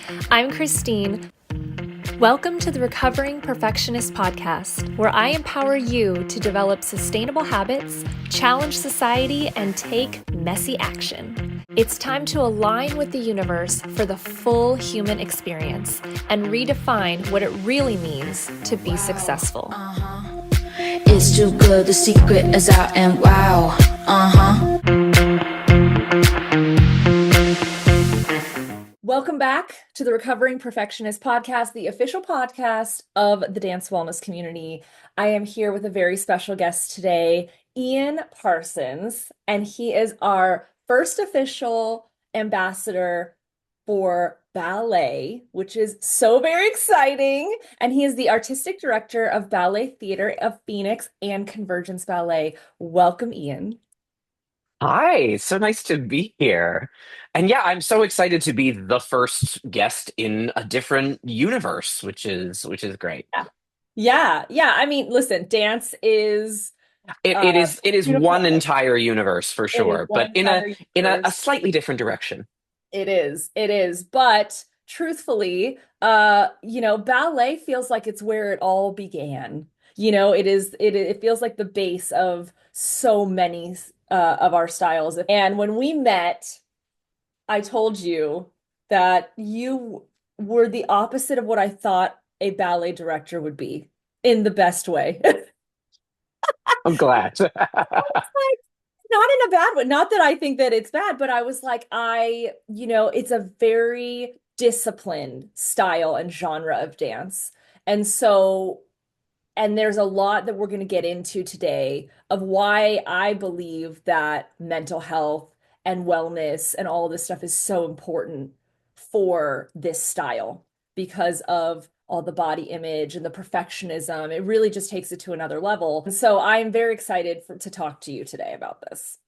I'm Christine. Welcome to the Recovering Perfectionist podcast, where I empower you to develop sustainable habits, challenge society, and take messy action. It's time to align with the universe for the full human experience and redefine what it really means to be successful. It's too good, the secret is out and wow. Welcome back to the Recovering Perfectionist podcast, the official podcast of the dance wellness community. I am here with a very special guest today, Ian Parsons, and he is our first official ambassador for ballet, which is so very exciting. And he is the artistic director of Ballet Theater of Phoenix and Convergence Ballet. Welcome, Ian. Hi, so nice to be here. And yeah, I'm so excited to be the first guest in a different universe, which is great. Yeah. I mean, listen, dance is It is one beautiful. entire universe for It is sure, but one in a entire in a, a universe. slightly different direction. It is. But truthfully, ballet feels like it's where it all began. It feels like the base of so many of our styles. And when we met, I told you that you were the opposite of what I thought a ballet director would be in the best way. I'm glad. Like, not in a bad way. Not that I think that it's bad, but I was like, it's a very disciplined style and genre of dance. And so, and there's a lot that we're going to get into today of why I believe that mental health and wellness and all this stuff is so important for this style because of all the body image and the perfectionism. It really just takes it to another level. And so I'm very excited to talk to you today about this.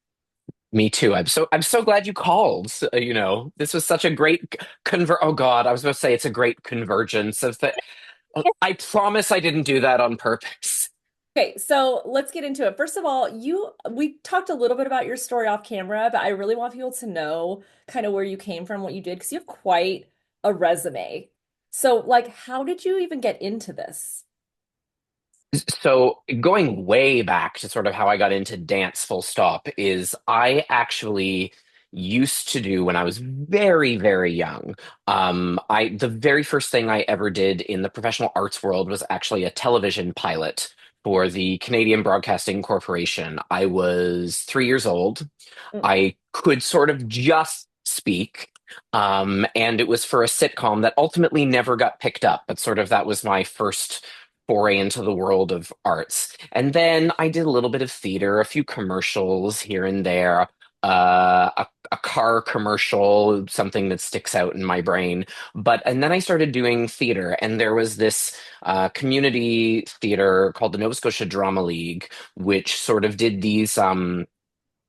Me too. I'm so glad you called. This was such a great conver. Oh God, I was about to say it's a great convergence of the. I promise I didn't do that on purpose. Okay, so let's get into it. First of all, we talked a little bit about your story off camera, but I really want people to know kind of where you came from, what you did, because you have quite a resume. So, like, how did you even get into this? So going way back to sort of how I got into dance full stop is I actually used to do when I was very, very young. I the very first thing I ever did in the professional arts world was actually a television pilot for the Canadian Broadcasting Corporation. I was 3 years old. Mm. I could sort of just speak. And it was for a sitcom that ultimately never got picked up, but sort of that was my first foray into the world of arts. And then I did a little bit of theater, a few commercials here and there, a car commercial, something that sticks out in my brain. And then I started doing theater, and there was this community theater called the Nova Scotia Drama League, which sort of did these.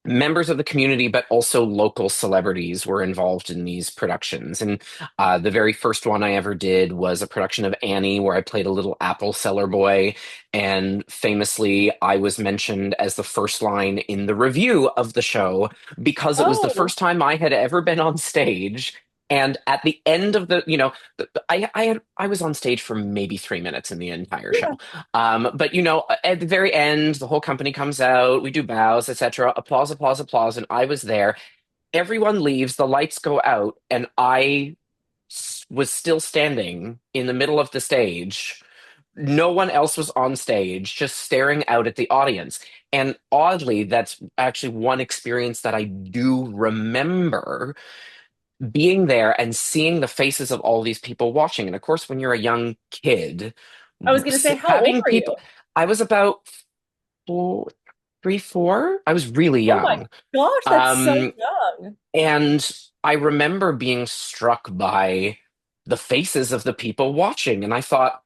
Members of the community, but also local celebrities were involved in these productions. And the very first one I ever did was a production of Annie, where I played a little apple seller boy. And famously, I was mentioned as the first line in the review of the show because it was the Oh, first time I had ever been on stage. And at the end of I was on stage for maybe 3 minutes in the entire yeah. show. But at the very end, the whole company comes out, we do bows, etc. Applause, applause, applause, and I was there. Everyone leaves, the lights go out, and was still standing in the middle of the stage. No one else was on stage, just staring out at the audience. And oddly, that's actually one experience that I do remember being there and seeing the faces of all these people watching. And of course, when you're a young kid, I was gonna say, how old having are you? people, I was about four, 3, 4. I was really Oh my young. gosh, that's so Um, young. and I remember being struck by the faces of the people watching. And I thought,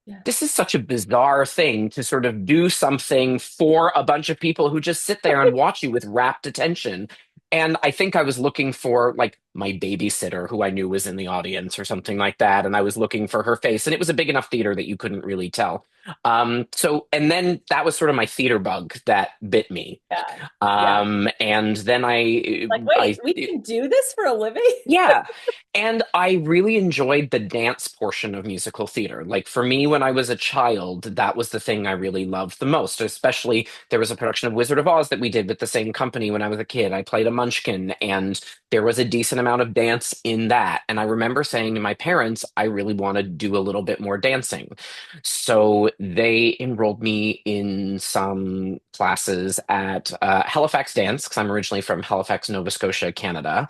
Yeah. this is such a bizarre thing to sort of do something for a bunch of people who just sit there and watch you with rapt attention. And I think I was looking for like my babysitter who I knew was in the audience or something like that, and I was looking for her face, and it was a big enough theater that you couldn't really tell. And then that was sort of my theater bug that bit me. Yeah. Yeah. And then Like, I wait, we can do this for a living? yeah. And I really enjoyed the dance portion of musical theater. Like for me, when I was a child, that was the thing I really loved the most. Especially there was a production of Wizard of Oz that we did with the same company when I was a kid. I played a Munchkin, and there was a decent amount of dance in that. And I remember saying to my parents, I really want to do a little bit more dancing. So they enrolled me in some classes at Halifax Dance, because I'm originally from Halifax, Nova Scotia, Canada.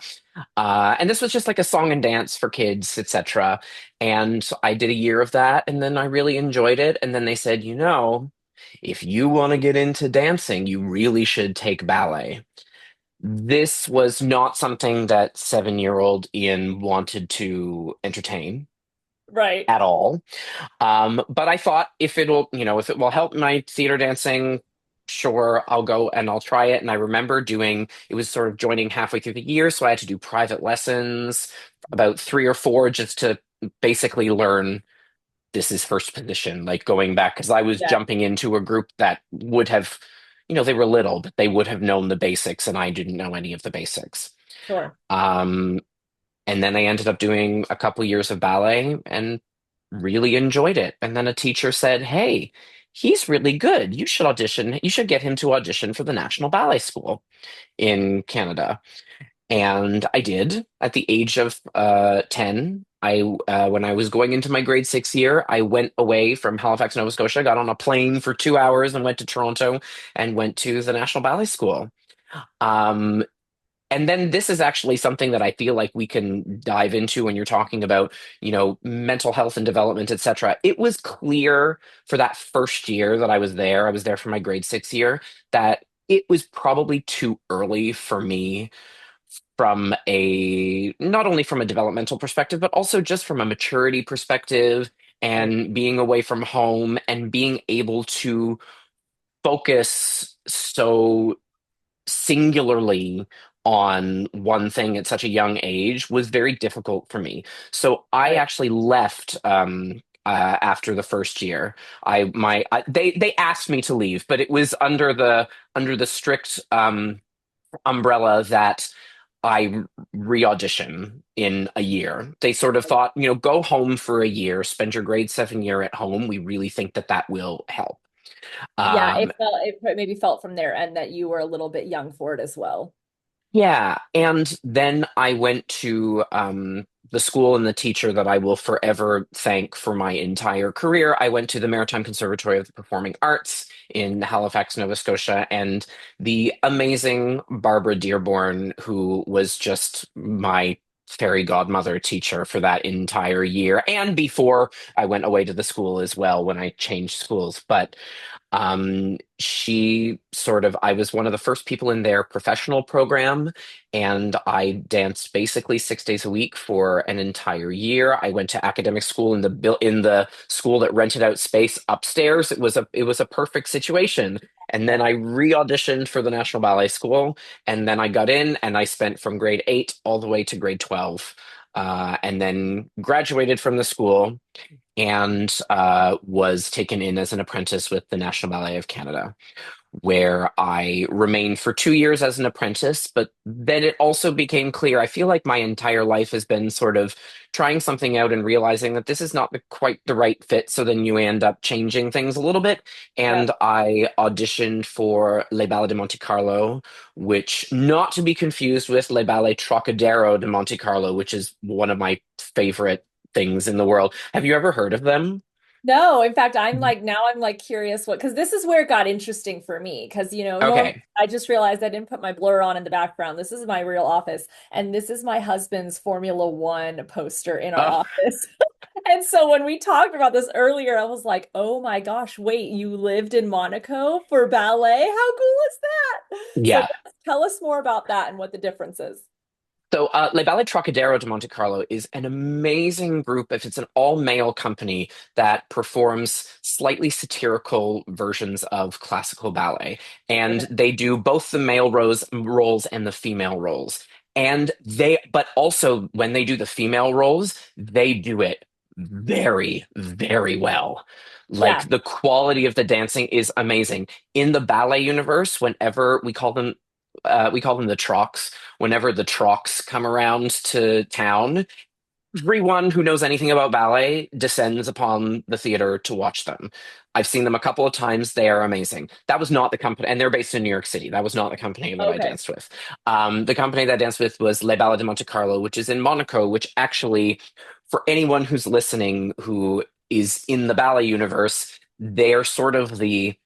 And this was just like a song and dance for kids, etc. And I did a year of that, and then I really enjoyed it. And then they said, if you want to get into dancing, you really should take ballet. This was not something that 7-year-old Ian wanted to entertain Right. at all. But I thought if it will help my theater dancing, sure, I'll go and I'll try it. And I remember it was sort of joining halfway through the year, so I had to do private lessons, about 3 or 4, just to basically learn this is first position, like going back, because I was Yeah, jumping into a group that would have, they were little, but they would have known the basics, and I didn't know any of the basics. sure. Um, and then I ended up doing a couple years of ballet and really enjoyed it. And then a teacher said, "Hey, he's really good. You should audition. You should get him to audition for the National Ballet School in Canada." And I did at the age of 10. When I was going into my grade 6 year, I went away from Halifax, Nova Scotia, got on a plane for 2 hours and went to Toronto and went to the National Ballet School. Um, and then this is actually something that I feel like we can dive into when you're talking about, mental health and development, etc. It was clear for that first year that I was there for my grade 6 year, that it was probably too early for me not only from a developmental perspective, but also just from a maturity perspective, Right. and being away from home and being able to focus so singularly on one thing at such a young age was very difficult for me. So I Right. actually left after the first year. They asked me to leave, but it was under the strict umbrella that I re-audition in a year. They sort of thought, go home for a year, spend your grade 7 year at home. We really think that that will help. Yeah, Um, it maybe felt from there and that you were a little bit young for it as well. Yeah, and then I went to the school and the teacher that I will forever thank for my entire career. I went to the Maritime Conservatory of the Performing Arts in Halifax, Nova Scotia, and the amazing Barbara Dearborn, who was just my fairy godmother teacher for that entire year, and before I went away to the school as well when I changed schools. But I was one of the first people in their professional program, and I danced basically 6 days a week for an entire year. I went to academic school in the school that rented out space upstairs. It was a perfect situation. And then I re-auditioned for the National Ballet School, and then I got in, and I spent from grade 8 all the way to grade 12, and then graduated from the school and was taken in as an apprentice with the National Ballet of Canada, where I remained for 2 years as an apprentice. But then it also became clear, I feel like my entire life has been sort of trying something out and realizing that this is not quite the right fit. So then you end up changing things a little bit. Yeah. And I auditioned for Les Ballets de Monte-Carlo, which not to be confused with Les Ballets Trocadero de Monte-Carlo, which is one of my favorite things in the world. Have you ever heard of them? No, in fact, I'm like curious because this is where it got interesting for me. Because, normally Okay. I just realized I didn't put my blur on in the background. This is my real office. And this is my husband's Formula One poster in our Oh, office. And so when we talked about this earlier, I was like, oh my gosh, wait, you lived in Monaco for ballet? How cool is that? So yeah. tell us more about that and what the difference is. So, Le Ballet Trocadero de Monte Carlo is an amazing group. If it's an all-male company that performs slightly satirical versions of classical ballet, and Okay. they do both the male roles and the female roles. And but also when they do the female roles, they do it very, very well. Yeah. Like the quality of the dancing is amazing. In the ballet universe, whenever we call them the Trocs. Whenever the Trocs come around to town, everyone who knows anything about ballet descends upon the theater to watch them. I've seen them a couple of times. They are amazing. That was not the company, and they're based in New York City. That was not the company that I Okay. danced with. The company that I danced with was Les Ballets de Monte-Carlo, which is in Monaco, which actually, for anyone who's listening who is in the ballet universe, they're sort of the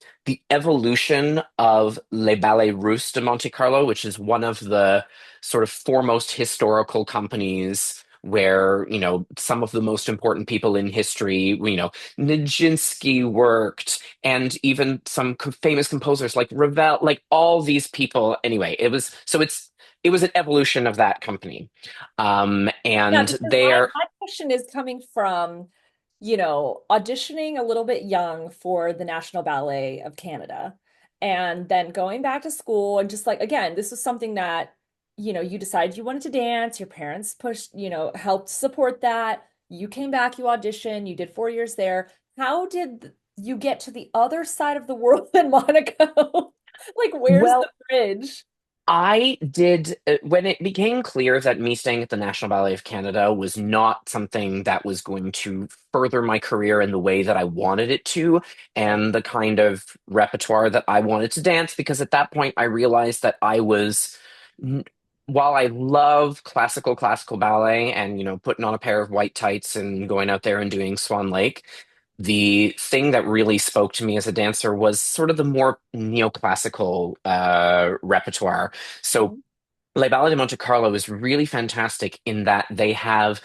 evolution of Les Ballets Russes de Monte Carlo, which is one of the sort of foremost historical companies where, some of the most important people in history, Nijinsky worked, and even some famous composers like Ravel, like all these people. Anyway, it was an evolution of that company. Yeah, And because they're my question is coming from, auditioning a little bit young for the National Ballet of Canada, and then going back to school and just like again, this was something that, you decided you wanted to dance, your parents pushed, helped support that. You came back, you auditioned, you did 4 years there. How did you get to the other side of the world in Monaco? Like, where's the well, bridge? I did when it became clear that me staying at the National Ballet of Canada was not something that was going to further my career in the way that I wanted it to, Yeah. and the kind of repertoire that I wanted to dance, because at that point I realized that n- while I love classical ballet and, putting on a pair of white tights and going out there and doing Swan Lake, the thing that really spoke to me as a dancer was sort of the more neoclassical repertoire. So Mhm. Les Ballets de Monte Carlo is really fantastic in that they have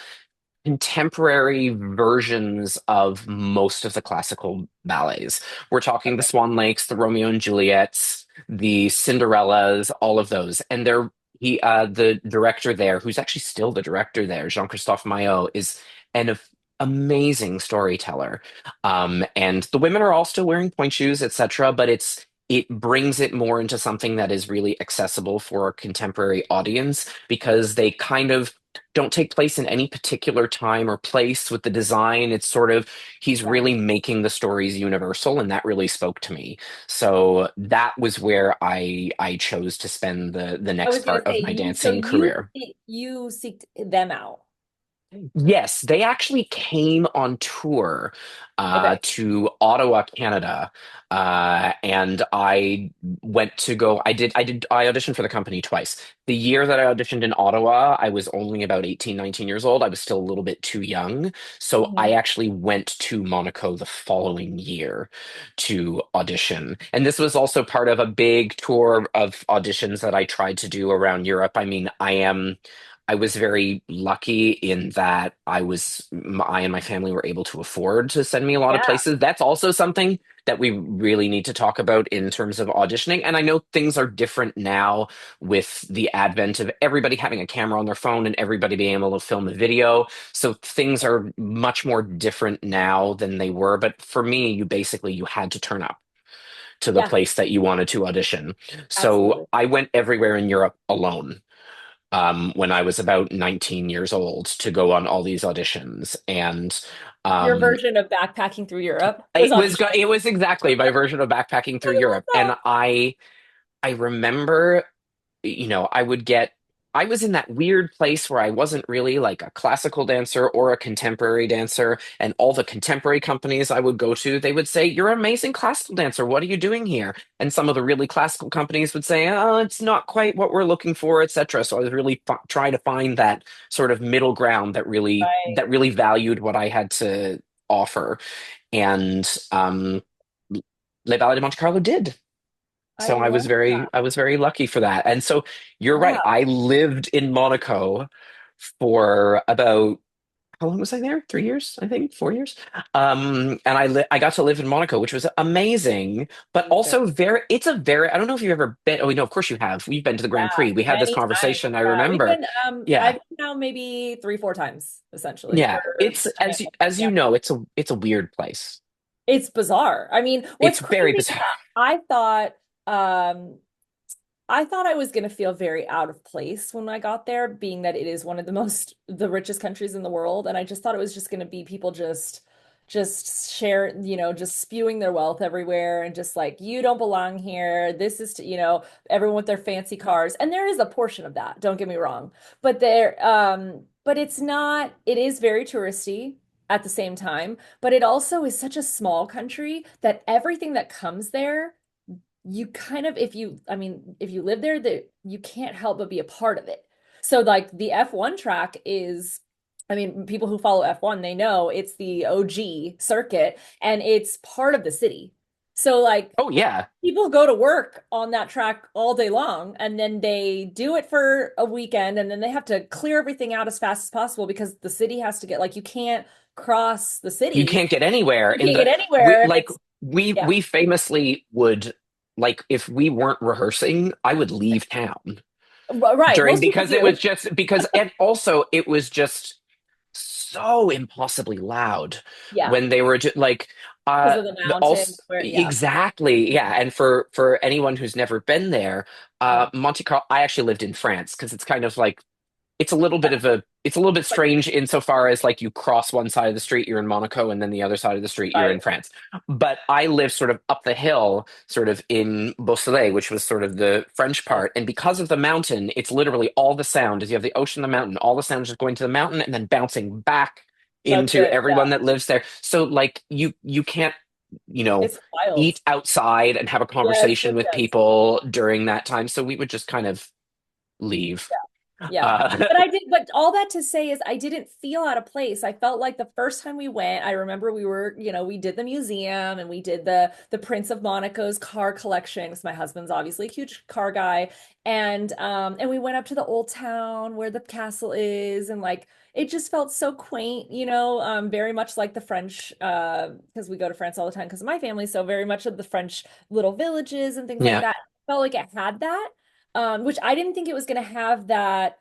contemporary versions of most of the classical ballets. We're talking the Okay. Swan Lakes, the Romeo and Juliets, the Cinderellas, all of those. And the director there, who's actually still the director there, Jean-Christophe Maillot, is an amazing storyteller. And the women are all still wearing point shoes, etc., but it brings it more into something that is really accessible for a contemporary audience, because they kind of don't take place in any particular time or place with the design. It's sort of, he's Yeah. really making the stories universal, and that really spoke to me. So that was where I chose to spend the I next was gonna part of say my you so dancing career. you seeked them out. Yes, they actually came on tour Okay. to Ottawa, Canada, and I went to go. I auditioned for the company twice. The year that I auditioned in Ottawa, I was only about 18, 19 years old. I was still a little bit too young, so I Hmm. actually went to Monaco the following year to audition. And this was also part of a big tour of auditions that I tried to do around Europe. I mean, I was very lucky in that I and my family were able to afford to send me a lot of Yeah. places. That's also something that we really need to talk about in terms of auditioning. And I know things are different now with the advent of everybody having a camera on their phone and everybody being able to film a video. So things are much more different now than they were. But for me, you had to turn up to the Yeah, place that you wanted to audition. So absolutely. I went everywhere in Europe alone, when I was about 19 years old, to go on all these auditions. And Your um, version of backpacking through Europe was auditioning. it was exactly my version of backpacking through I love Europe. And that. I remember, I was in that weird place where I wasn't really like a classical dancer or a contemporary dancer. And all the contemporary companies I would go to, they would say, "You're an amazing classical dancer. What are you doing here?" And some of the really classical companies would say, "Oh, it's not quite what we're looking for," etc. So I was really trying to find that sort of middle ground Right. that really valued what I had to offer. And Les Ballets de Monte Carlo did. I So love that. I was very lucky for that. And so you're right. Wow. I lived in Monaco for about, how long was I there? 3 years, I think, 4 years. And I got to live in Monaco, which was amazing, but It was very, also I don't know if you've ever been. Oh, no, of course you have. We've been to the Grand yeah, Prix. We had this many times. conversation, I Yeah. We've remember. been Yeah. I've been now maybe 3, 4 times essentially Yeah. for It's, time. as Yeah. you know, it's a weird place. It's bizarre. I mean, what's It's very crazy is bizarre. that I thought um I thought I was going to feel very out of place when I got there, being that it is one of the richest countries in the world. And I just thought it was just going to be people just share, just spewing their wealth everywhere and just like, you don't belong here. This is, everyone with their fancy cars. And there is a portion of that, don't get me wrong. But it's not, it is very touristy at the same time, but it also is such a small country that everything that comes there you kind of if you live there that you can't help but be a part of it. So like the F1 track is people who follow F1 they know it's the OG circuit and it's part of the city. So like Oh yeah. people go to work on that track all day long and then they do it for a weekend and then they have to clear everything out as fast as possible because the city has to get like you can't cross the You city. can't get anywhere You in can't get the we anywhere. like It's yeah. we famously would, like, if we weren't rehearsing, I would leave town Right. during, Most people because it was do. just because, and also it was just so impossibly loud Yeah. when they were just like Because of the also mountains where yeah. exactly, yeah. And for anyone who's never been there, Yeah. Monte Carlo, I actually lived in France because it's kind of like it's a little bit But strange insofar as like you cross one side of the street, you're in Monaco, and then the other side of the street, you're in right. France. But I live sort of up the hill, sort of in Beausoleil, which was sort of the French Right. part. And because of the mountain, it's literally all the sound as you have the ocean, the mountain, all the sound is just going to the mountain and then bouncing back That's into it. Yeah. everyone that lives there. So like you can't, you know, It's wild. eat outside and have a Yes, conversation yes, with yes. people during that time. So we would just kind of leave. Yeah. Uh, But all that to say is I didn't feel out of place. I felt like the first time we went, I remember we did the museum and we did the Prince of Monaco's car collection because my husband's obviously a huge car guy. And we went up to the old town where the castle is and like it just felt so quaint, very much like the French, because we go to France all the time because of my family. So very much of the French little villages and things like yeah. that. Felt like it had that. Which I didn't think it was going to have that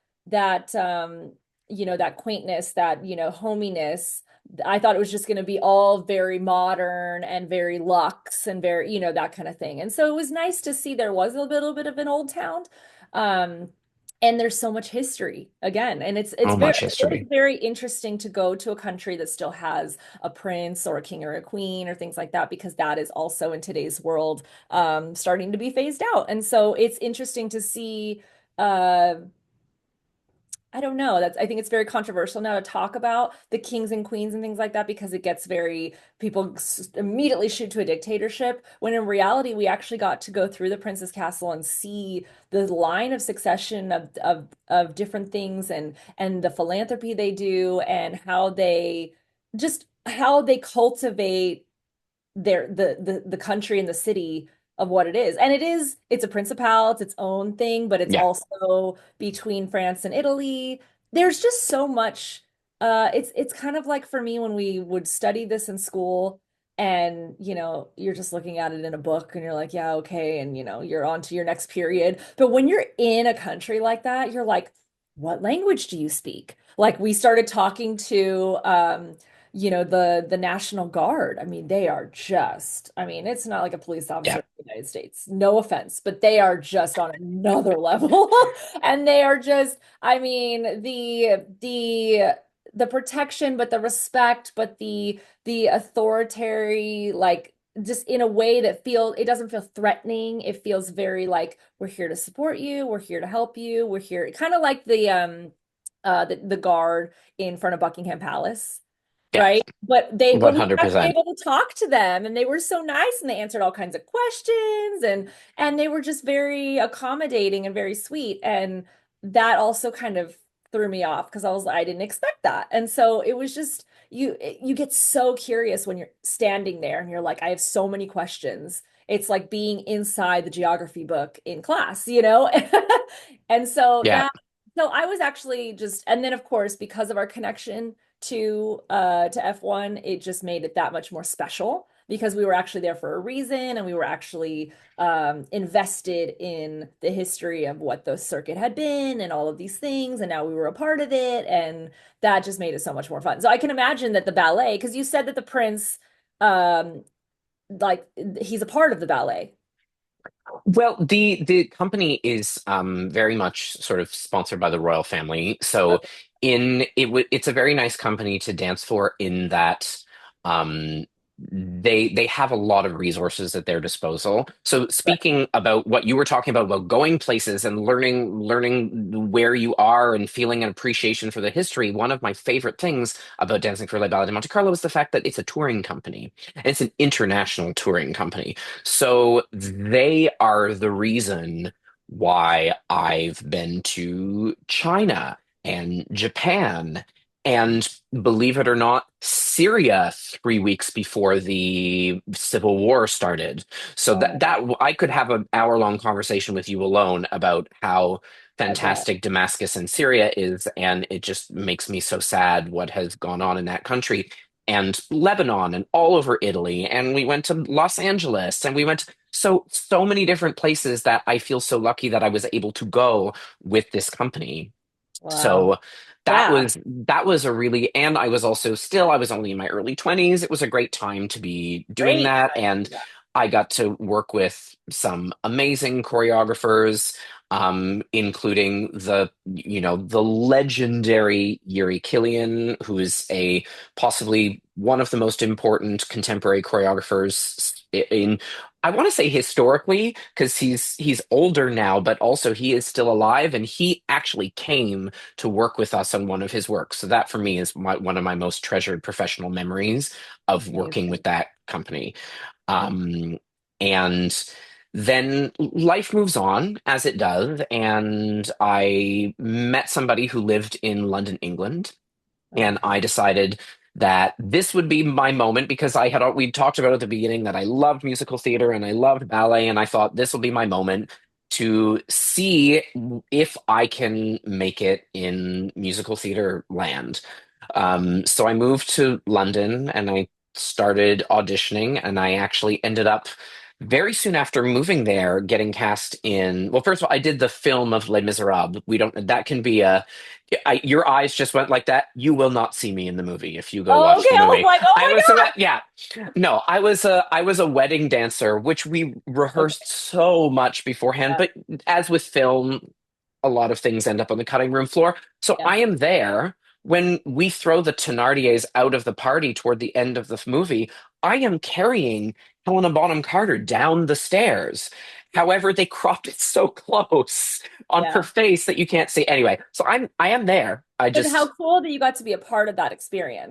quaintness, that, hominess. I thought it was just going to be all very modern and very luxe and very, that kind of thing. And so it was nice to see there was a little bit of an old town. Um, and there's so much history again. And So much it is history. very interesting to go to a country that still has a prince or a king or a queen or things like that, because that is also in today's world starting to be phased out. And so it's interesting to see uh I don't know. I think it's very controversial now to talk about the kings and queens and things like that because it gets very people immediately shoot to a dictatorship when in reality we actually got to go through the Prince's Castle and see the line of succession of different things and the philanthropy they do and how they cultivate the country and the city of what it is. And it's a principal, it's its own thing, but it's Yeah. also between France and Italy. There's just so much it's kind of like for me when we would study this in school and you're just looking at it in a book and you're like, yeah, okay, and you're on to your next period. But when you're in a country like that, you're like, what language do you speak? Like we started talking to the National Guard. I mean, they are just, I mean, it's not like a police officer Yeah. in the United States. No offense, but they are just on another level. And they are just, I mean, the protection, but the respect, but the authoritarian, like just in a way that it doesn't feel threatening. It feels very like we're here to support you, we're here to help you, we're here, kind of like the guard in front of Buckingham Palace, Yeah. right? But we were actually 100%. able to talk to them and they were so nice and they answered all kinds of questions and they were just very accommodating and very sweet. And that also kind of threw me off because I didn't expect that. And so it was just you get so curious when you're standing there and you're like, I have so many questions. It's like being inside the geography book in class. And so Yeah. so I was actually just, and then of course, because of our connection to F1, it just made it that much more special because we were actually there for a reason and we were actually invested in the history of what the circuit had been and all of these things, and now we were a part of it, and that just made it so much more fun. So I can imagine that the ballet, because you said that the prince, um, like he's a part of the ballet. Well, the company is very much sort of sponsored by the royal family. So Okay, it's a very nice company to dance for in that um they have a lot of resources at their disposal. So right. speaking about what you were talking about going places and learning where you are and feeling an appreciation for the history, one of my favorite things about Dancing for Les Ballets de Monte Carlo is the fact that it's a touring company. And it's an international touring company. So they are the reason why I've been to China and Japan and, believe it or not, Syria 3 weeks before the Civil War started. So Oh that my God, that I could have an hour-long conversation with you alone about how I bet. fantastic Damascus and Syria is, and it just makes me so sad what has gone on in that country and Lebanon and all over Italy. And we went to Los Angeles and we went so many different places that I feel so lucky that I was able to go with this company. Wow. So Yeah, that was a really, and I was also still, I was only in my early 20s. It was a great time to be doing great that. time to And do that. I got to work with some amazing choreographers, including the legendary Jiří Kylián, who is a possibly one of the most important contemporary choreographers in, I want to say historically, because he's older now, but also he is still alive, and he actually came to work with us on one of his works. So that for me is one of my most treasured professional memories of working with Amazing. that company. Um, and then life moves on as it does, and I met somebody who lived in London, England, and Okay. I decided that this would be my moment because we talked about at the beginning that I loved musical theater and I loved ballet, and I thought this will be my moment to see if I can make it in musical theater land. So I moved to London and I started auditioning, and I actually ended up very soon after moving there getting cast in. Well, first of all, I did the film of Les Misérables. We don't. That can be a. Your eyes just went like that. You will not see me in the movie if you go Oh, watch okay. the I was movie. like, oh I my was God. yeah. No, I was a wedding dancer, which we Okay. rehearsed so much beforehand. Yeah. But as with film, a lot of things end up on the cutting room floor. So Yeah. I am there when we throw the Thenardiers out of the party toward the end of the movie. I am carrying Helena Bonham Carter down the stairs. However, they cropped it so close on her Yeah. face that you can't see. Anyway, so I am there. I But how just cool that you got to be a part of that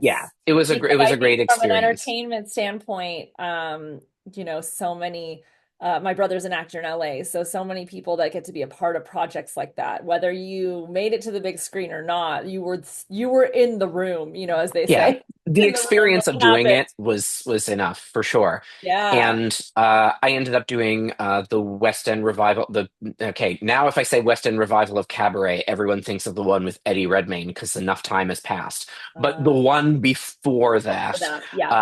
yeah, experience. it was Because it was I a think great from an experience. entertainment standpoint, so many my brother's an actor in LA, so many people that get to be a part of projects like that, whether you made it to the big screen or not, you were in the room, as they Yeah, say, the in the room when experience of it doing happened. it was enough for sure. Yeah. And I ended up doing the West End revival. Okay, now if I say West End revival of Cabaret, everyone thinks of the one with Eddie Redmayne because enough time has passed. But the Uh, one before before that, that, yeah.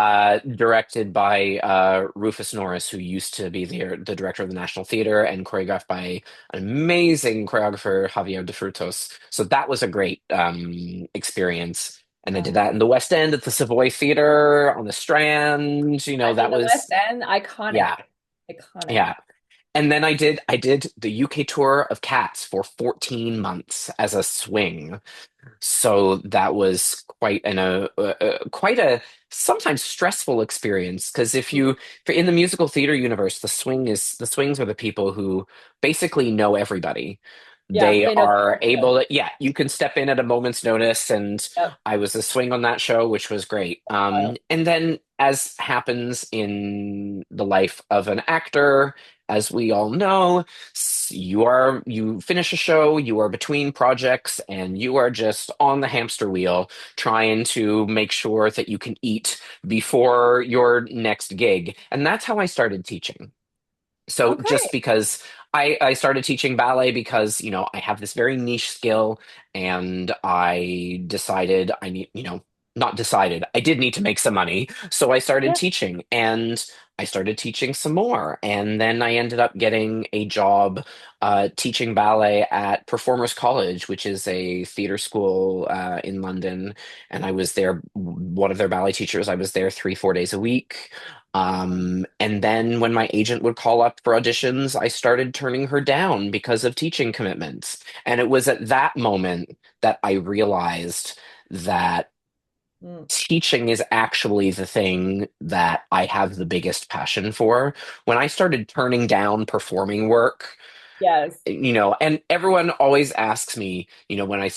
directed by Rufus Norris, who used to be the director of the National Theatre, and choreographed by an amazing choreographer, Javier de Frutos. So that was a great experience. And I did Uh, that in the West End at the Savoy Theatre on the Strand. I mean, That the West was End, iconic, yeah, iconic. yeah. And then I did the UK tour of Cats for 14 months as a swing. So that was quite a sometimes stressful experience because in the musical theater universe, the swings are the people who basically know everybody. Yeah, They they know the are whole show. able to, yeah, you can step in at a moment's notice, and Yep. I was a swing on that show, which was great. Wild. And then, as happens in the life of an actor, as we all know, you finish a show, you are between projects, and you are just on the hamster wheel trying to make sure that you can eat before your next gig. And that's how I started teaching. So just Okay. because I started teaching ballet because, I have this very niche skill, and I decided not decided, I did need to make some money. So I started Yeah. teaching, and I started teaching some more. And then I ended up getting a job teaching ballet at Performers College, which is a theater school in London. And I was there, one of their ballet teachers. I was there 3, 4 days a week. And then when my agent would call up for auditions, I started turning her down because of teaching commitments. And it was at that moment that I realized that Mm. teaching is actually the thing that I have the biggest passion for. When I started turning down performing work, Yes. and everyone always asks me, when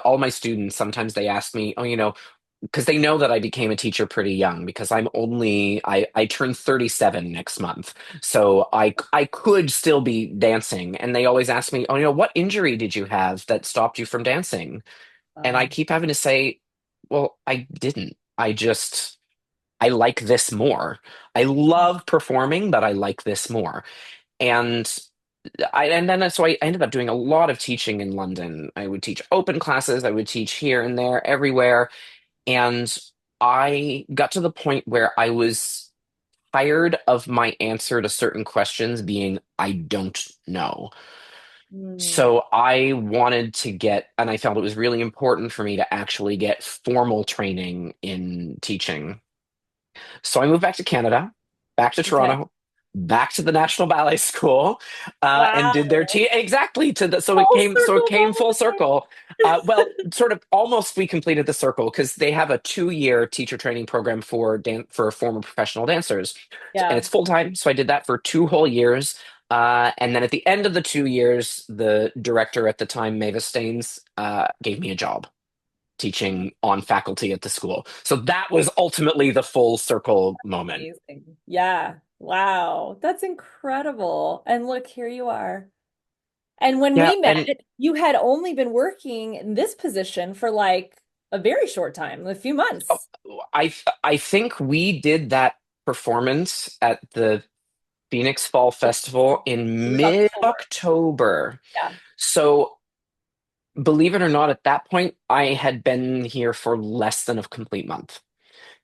all my students, sometimes they ask me, oh, because they know that I became a teacher pretty young because I turn 37 next month. So I could still be dancing. And they always ask me, oh, what injury did you have that stopped you from dancing? And I Wow. keep having to say, well, I didn't. I like this more. I love performing, but I like this more. And so I ended up doing a lot of teaching in London. I would teach open classes, I would teach here and there, everywhere. And I got to the point where I was tired of my answer to certain questions being, I don't know. Mm. So I wanted to and I felt it was really important for me to actually get formal training in teaching. So I moved back to Canada, back to Okay. Toronto, back to the National Ballet School, and did their Wow. exactly to the Full so it circle came full moment. circle. Well, sort of almost we completed the circle because they have a 2-year teacher training program for former professional dancers, and Yeah. it's full time. So I did that for 2 whole years. And then at the end of the 2 years, the director at the time, Mavis Staines, gave me a job teaching on faculty at the school. So that was ultimately the full circle moment. Amazing. Yeah. Wow. That's incredible. And look, here you are. And when Yeah, we met, and you had only been working in this position for like a very short time, a few oh, months. I think we did that performance at the Phoenix Fall Festival It in was October. mid-October. Yeah. So believe it or not, at that point, I had been here for less than a complete month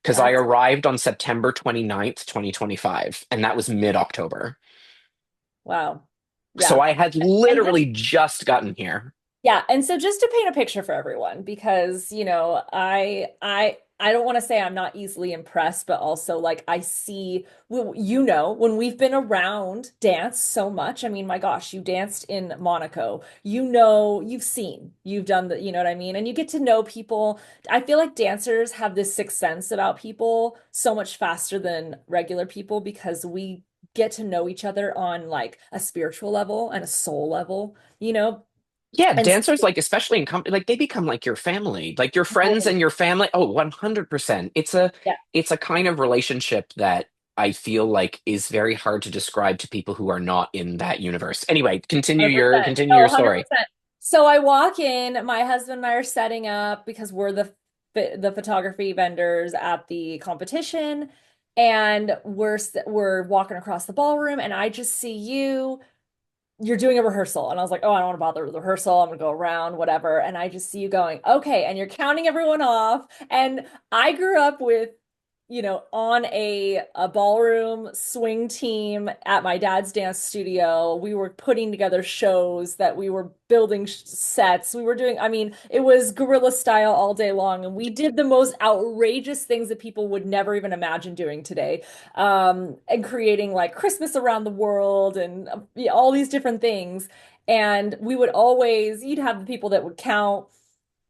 because I That's arrived on September 29th, 2025, and that was mid-October. wow. So Yeah. I had And just literally just gotten here. yeah, and so just to paint a picture for everyone, because I don't want to say I'm not easily impressed, but also like I see, when we've been around dance so much. I mean, my gosh, you danced in Monaco. You've seen, you've done the, you know what I mean, and you get to know people. I feel like dancers have this sixth sense about people so much faster than regular people because we get to know each other on like a spiritual level and a soul level, you know. Yeah, And so, dancers, like, especially in company, like, they become like your family, like your friends totally. and your family. Oh, 100%. Yeah, It's a kind of relationship that I feel like is very hard to describe to people who are not in that universe. Anyway, 100%. continue No, your story. 100%. So I walk in, my husband and I are setting up because we're the photography vendors at the competition, and we're walking across the ballroom, and I just see you're doing a rehearsal. And I was like, oh, I don't want to bother with the rehearsal. I'm gonna go around, whatever. And I just see you going, okay, and you're counting everyone off. And I grew up with, on a ballroom swing team at my dad's dance studio. We were putting together shows that we were building sets. We were doing, I mean, it was guerrilla style all day long. And we did the most outrageous things that people would never even imagine doing today, and creating like Christmas around the world and yeah, all these different things. And you'd have the people that would count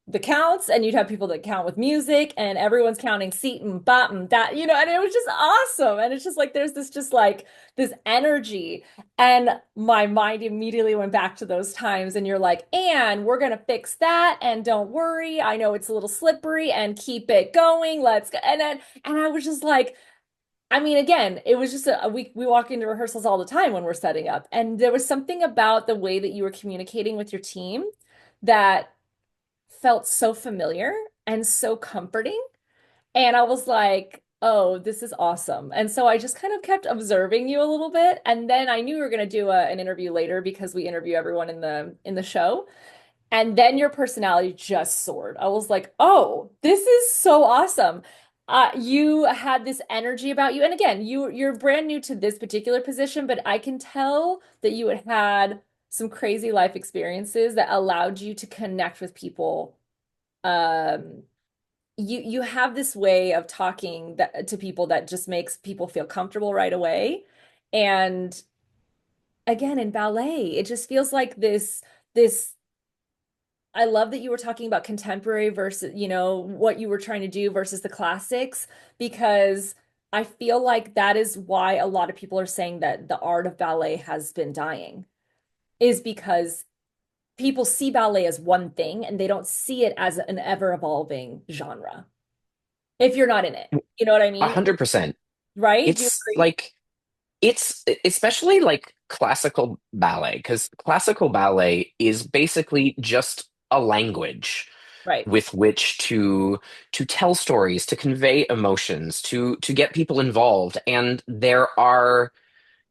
the counts, and you'd have people that count with music, and everyone's counting seat and bottom that, and it was just awesome. And it's just like there's this just like this energy. And my mind immediately went back to those times, and you're like, and we're gonna fix that, and don't worry, I know it's a little slippery, and keep it going. Let's go. And I was just like, I mean, again, it was just we walk into rehearsals all the time when we're setting up, and there was something about the way that you were communicating with your team that felt so familiar and so comforting. And I was like, oh, this is awesome. And so I just kind of kept observing you a little bit, and then I knew we were going to do an interview later because we interview everyone in the show. And then your personality just soared. I was like, oh, this is so awesome. You had this energy about you. And again, you're brand new to this particular position, but I can tell that you had some crazy life experiences that allowed you to connect with people, um, you have this way of talking that to people that just makes people feel comfortable right away. And again, in ballet, it just feels like this I love that you were talking about contemporary versus, what you were trying to do versus the classics, because I feel like that is why a lot of people are saying that the art of ballet has been dying, is because people see ballet as one thing and they don't see it as an ever evolving genre. If you're not in it, you know what I A mean? 100%. Right? Do you It's agree? like it's especially like classical ballet, because classical ballet is basically just a language Right, with which to tell stories, to convey emotions, to get people involved. And there are,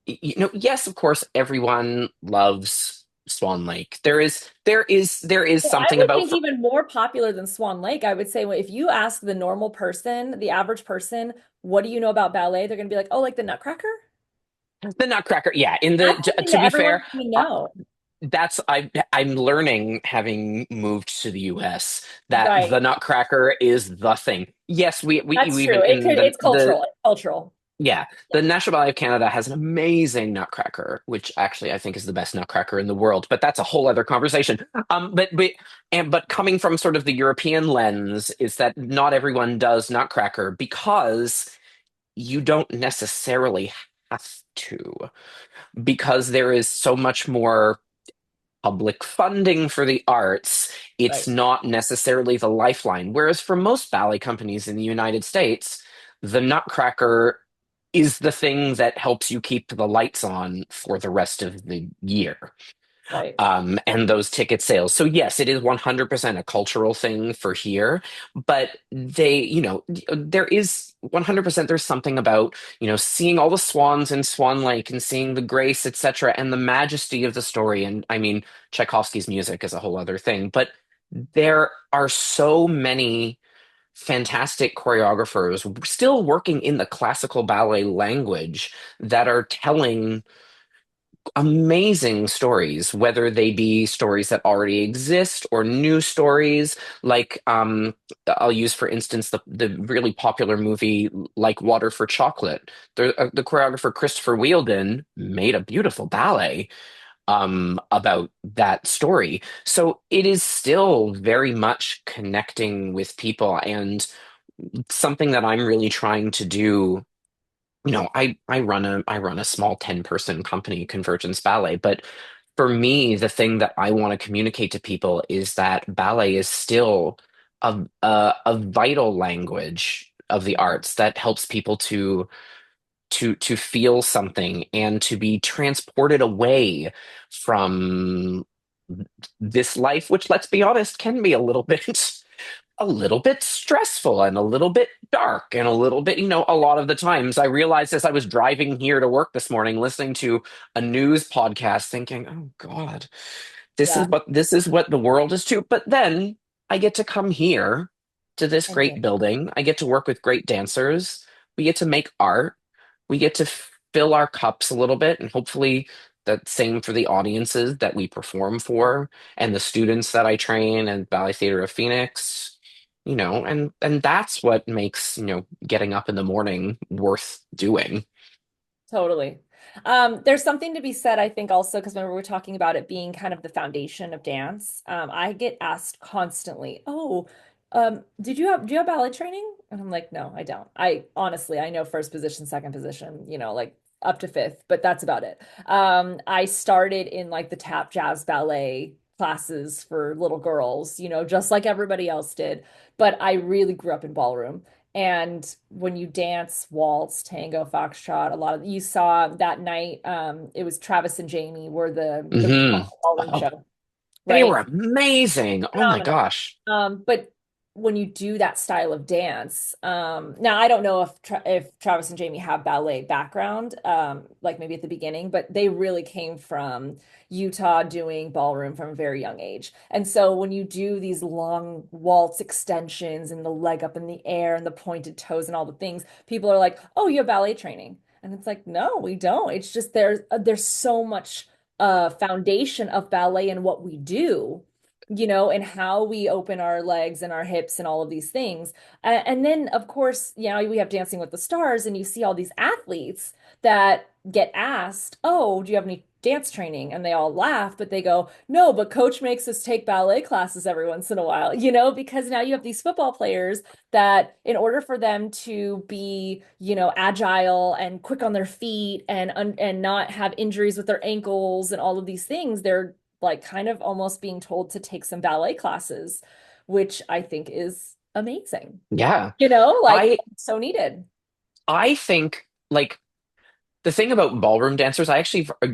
yes, of course, everyone loves Swan Lake. There is Well, I something would about think even more popular than Swan Lake. I would say if you ask the normal person, the average person, what do you know about ballet? They're going to be like, oh, like the Nutcracker? the Nutcracker. Yeah, in the That's something to that be everyone's fair, going to uh, know. I'm learning, having moved to the US, that the Right. Nutcracker is the thing. Yes, That's we true. even in It's the cultural. It's cultural. yeah, Yeah. the National Ballet of Canada has an amazing Nutcracker, which actually I think is the best Nutcracker in the world. But that's a whole other conversation. But coming from sort of the European lens, is that not everyone does Nutcracker because you don't necessarily have to, because there is so much more public funding for the arts. It's Right. not necessarily the lifeline. Whereas for most ballet companies in the United States, the Nutcracker is the thing that helps you keep the lights on for the rest of the year. Right. And those ticket sales. So yes, it is 100% a cultural thing for here, but there is 100%, there's something about, seeing all the swans in Swan Lake and seeing the grace, etc., and the majesty of the story. And I mean, Tchaikovsky's music is a whole other thing, but there are so many fantastic choreographers still working in the classical ballet language that are telling amazing stories, whether they be stories that already exist or new stories. Like, I'll use for instance the really popular movie Like Water for Chocolate. The choreographer Christopher Wheeldon made a beautiful ballet about that story. So it is still very much connecting with people, and something that I'm really trying to do. I run a small 10-person company, Convergence Ballet, but for me, the thing that I want to communicate to people is that ballet is still a vital language of the arts that helps people to feel something and to be transported away from this life, which, let's be honest, can be a little bit stressful and a little bit dark and a little bit, a lot of the times I realized as I was driving here to work this morning, listening to a news podcast, thinking, oh God, Yeah. this is what the world is to. But then I get to come here to this And great then- building. I get to work with great dancers. We get to make art. We get to fill our cups a little bit, and hopefully the same for the audiences that we perform for and the students that I train and Ballet Theater of Phoenix. And that's what makes, getting up in the morning worth doing. Totally. There's something to be said, I think, also, because remember we were talking about it being kind of the foundation of dance. I get asked constantly, "Oh, do you have ballet training?" And I'm like, "No, I don't. I honestly, I know first position, second position, like up to fifth, but that's about it." I started in like the tap jazz ballet classes for little girls, just like everybody else did, but I really grew up in ballroom. And when you dance waltz, tango, foxtrot, a lot of you saw that night, it was Travis and Jamie were the ballroom Oh, show, they right? were amazing. Oh my Phenomenal. gosh. But when you do that style of dance, now I don't know if Travis and Jamie have ballet background, like maybe at the beginning, but they really came from Utah doing ballroom from a very young age. And so when you do these long waltz extensions and the leg up in the air and the pointed toes and all the things, people are like, "Oh, you have ballet training." And it's like, "No, we don't. It's just there's so much foundation of ballet in what we do." and how we open our legs and our hips and all of these things. And then, of course, we have Dancing with the Stars, and you see all these athletes that get asked, "Oh, do you have any dance training?" And they all laugh, but they go, "No, but coach makes us take ballet classes every once in a while," because now you have these football players that in order for them to be, agile and quick on their feet and not have injuries with their ankles and all of these things, they're like kind of almost being told to take some ballet classes, which I think is amazing. Yeah. Like I so needed. I think like the thing about ballroom dancers,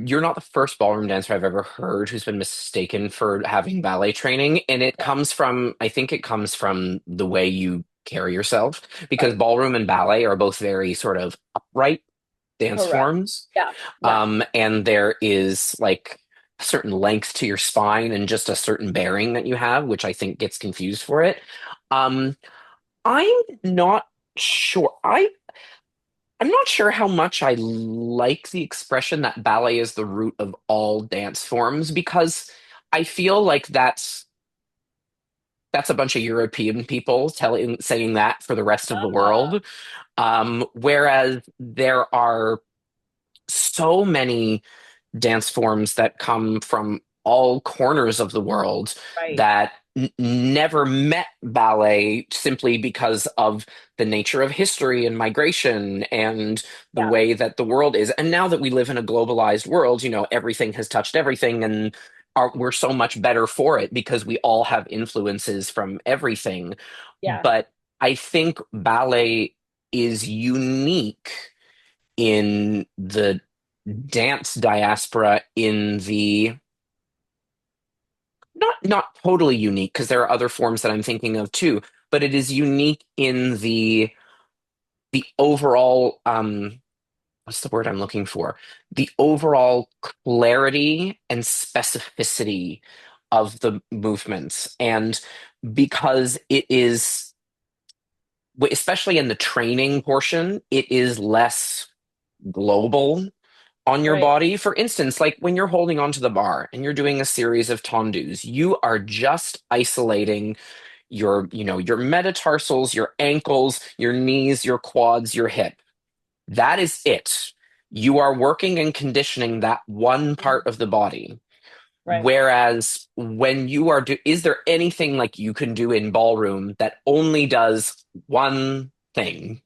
you're not the first ballroom dancer I've ever heard who's been mistaken for having ballet training. And I think it comes from the way you carry yourself, because Right. ballroom and ballet are both very sort of upright dance Correct. forms. Yeah. Yeah. And there is like a certain length to your spine and just a certain bearing that you have, which I think gets confused for it. Um, I'm not sure. I'm not sure how much I like the expression that ballet is the root of all dance forms, because I feel like that's a bunch of European people saying that for the rest of the Ah, world. Whereas there are so many dance forms that come from all corners of the world right. that never met ballet, simply because of the nature of history and migration and the Yeah. way that the world is. And now that we live in a globalized world, everything has touched everything, and we're so much better for it because we all have influences from everything. Yeah. But I think ballet is unique in the dance diaspora, in the not totally unique, because there are other forms that I'm thinking of too, but it is unique in the overall what's the word I'm looking for? The overall clarity and specificity of the movements. And because it is, especially in the training portion, it is less global on your Right. body. For instance, like when you're holding onto the bar and you're doing a series of tendus, you are just isolating your metatarsals, your ankles, your knees, your quads, your hip. That is it. You are working and conditioning that one part of the body. Right. Whereas when is there anything like you can do in ballroom that only does one thing?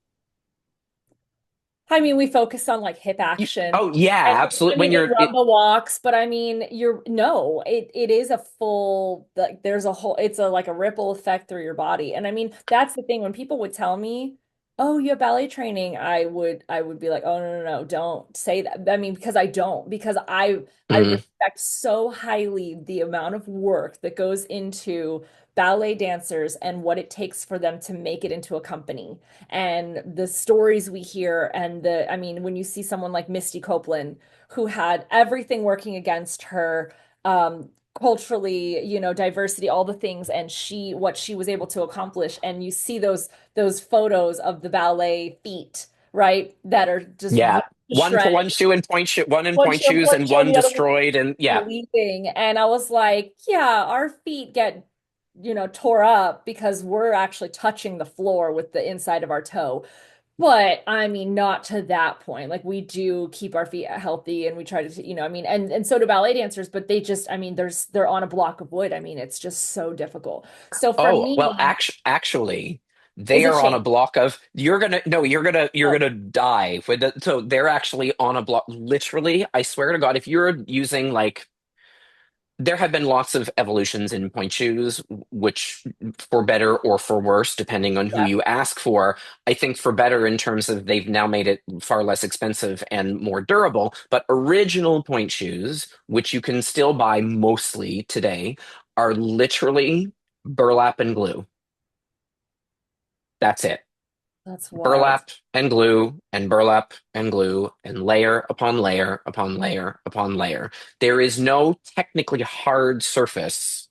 I mean, we focus on like hip action Oh yeah, and absolutely. we did rumba walks, but I mean, it is a full, like there's a whole, it's a like a ripple effect through your body. And I mean, that's the thing when people would tell me, "Oh, you have ballet training," I would be like, "Oh, no, no, no, don't say that." I mean, because I don't, because I Mm, respect so highly the amount of work that goes into ballet dancers and what it takes for them to make it into a company and the stories we hear I mean, when you see someone like Misty Copeland, who had everything working against her, culturally, diversity, all the things, and what she was able to accomplish, and you see those photos of the ballet feet, right, that are just yeah. ripped to shreds, One in one point shoe, shoes one and shoe, one the other one destroyed, and yeah. leaving. And I was like, yeah, our feet get, tore up because we're actually touching the floor with the inside of our toe. But I mean, not to that point. Like we do keep our feet healthy and we try to, I mean, and so do ballet dancers, but they just, I mean, they're on a block of wood. I mean, it's just so difficult. So for Oh, well, me, actually, is they it are on a change? block of you're Oh, gonna die so they're actually on a block, literally. I swear to God, if you're using like, there have been lots of evolutions in point shoes, which, for better or for worse, depending on who yeah, you ask for. I think for better in terms of they've now made it far less expensive and more durable. But original point shoes, which you can still buy mostly today, are literally burlap and glue. That's it. that's wild. Burlap and glue and burlap and glue and layer upon layer upon layer upon layer. There is no technically hard surface.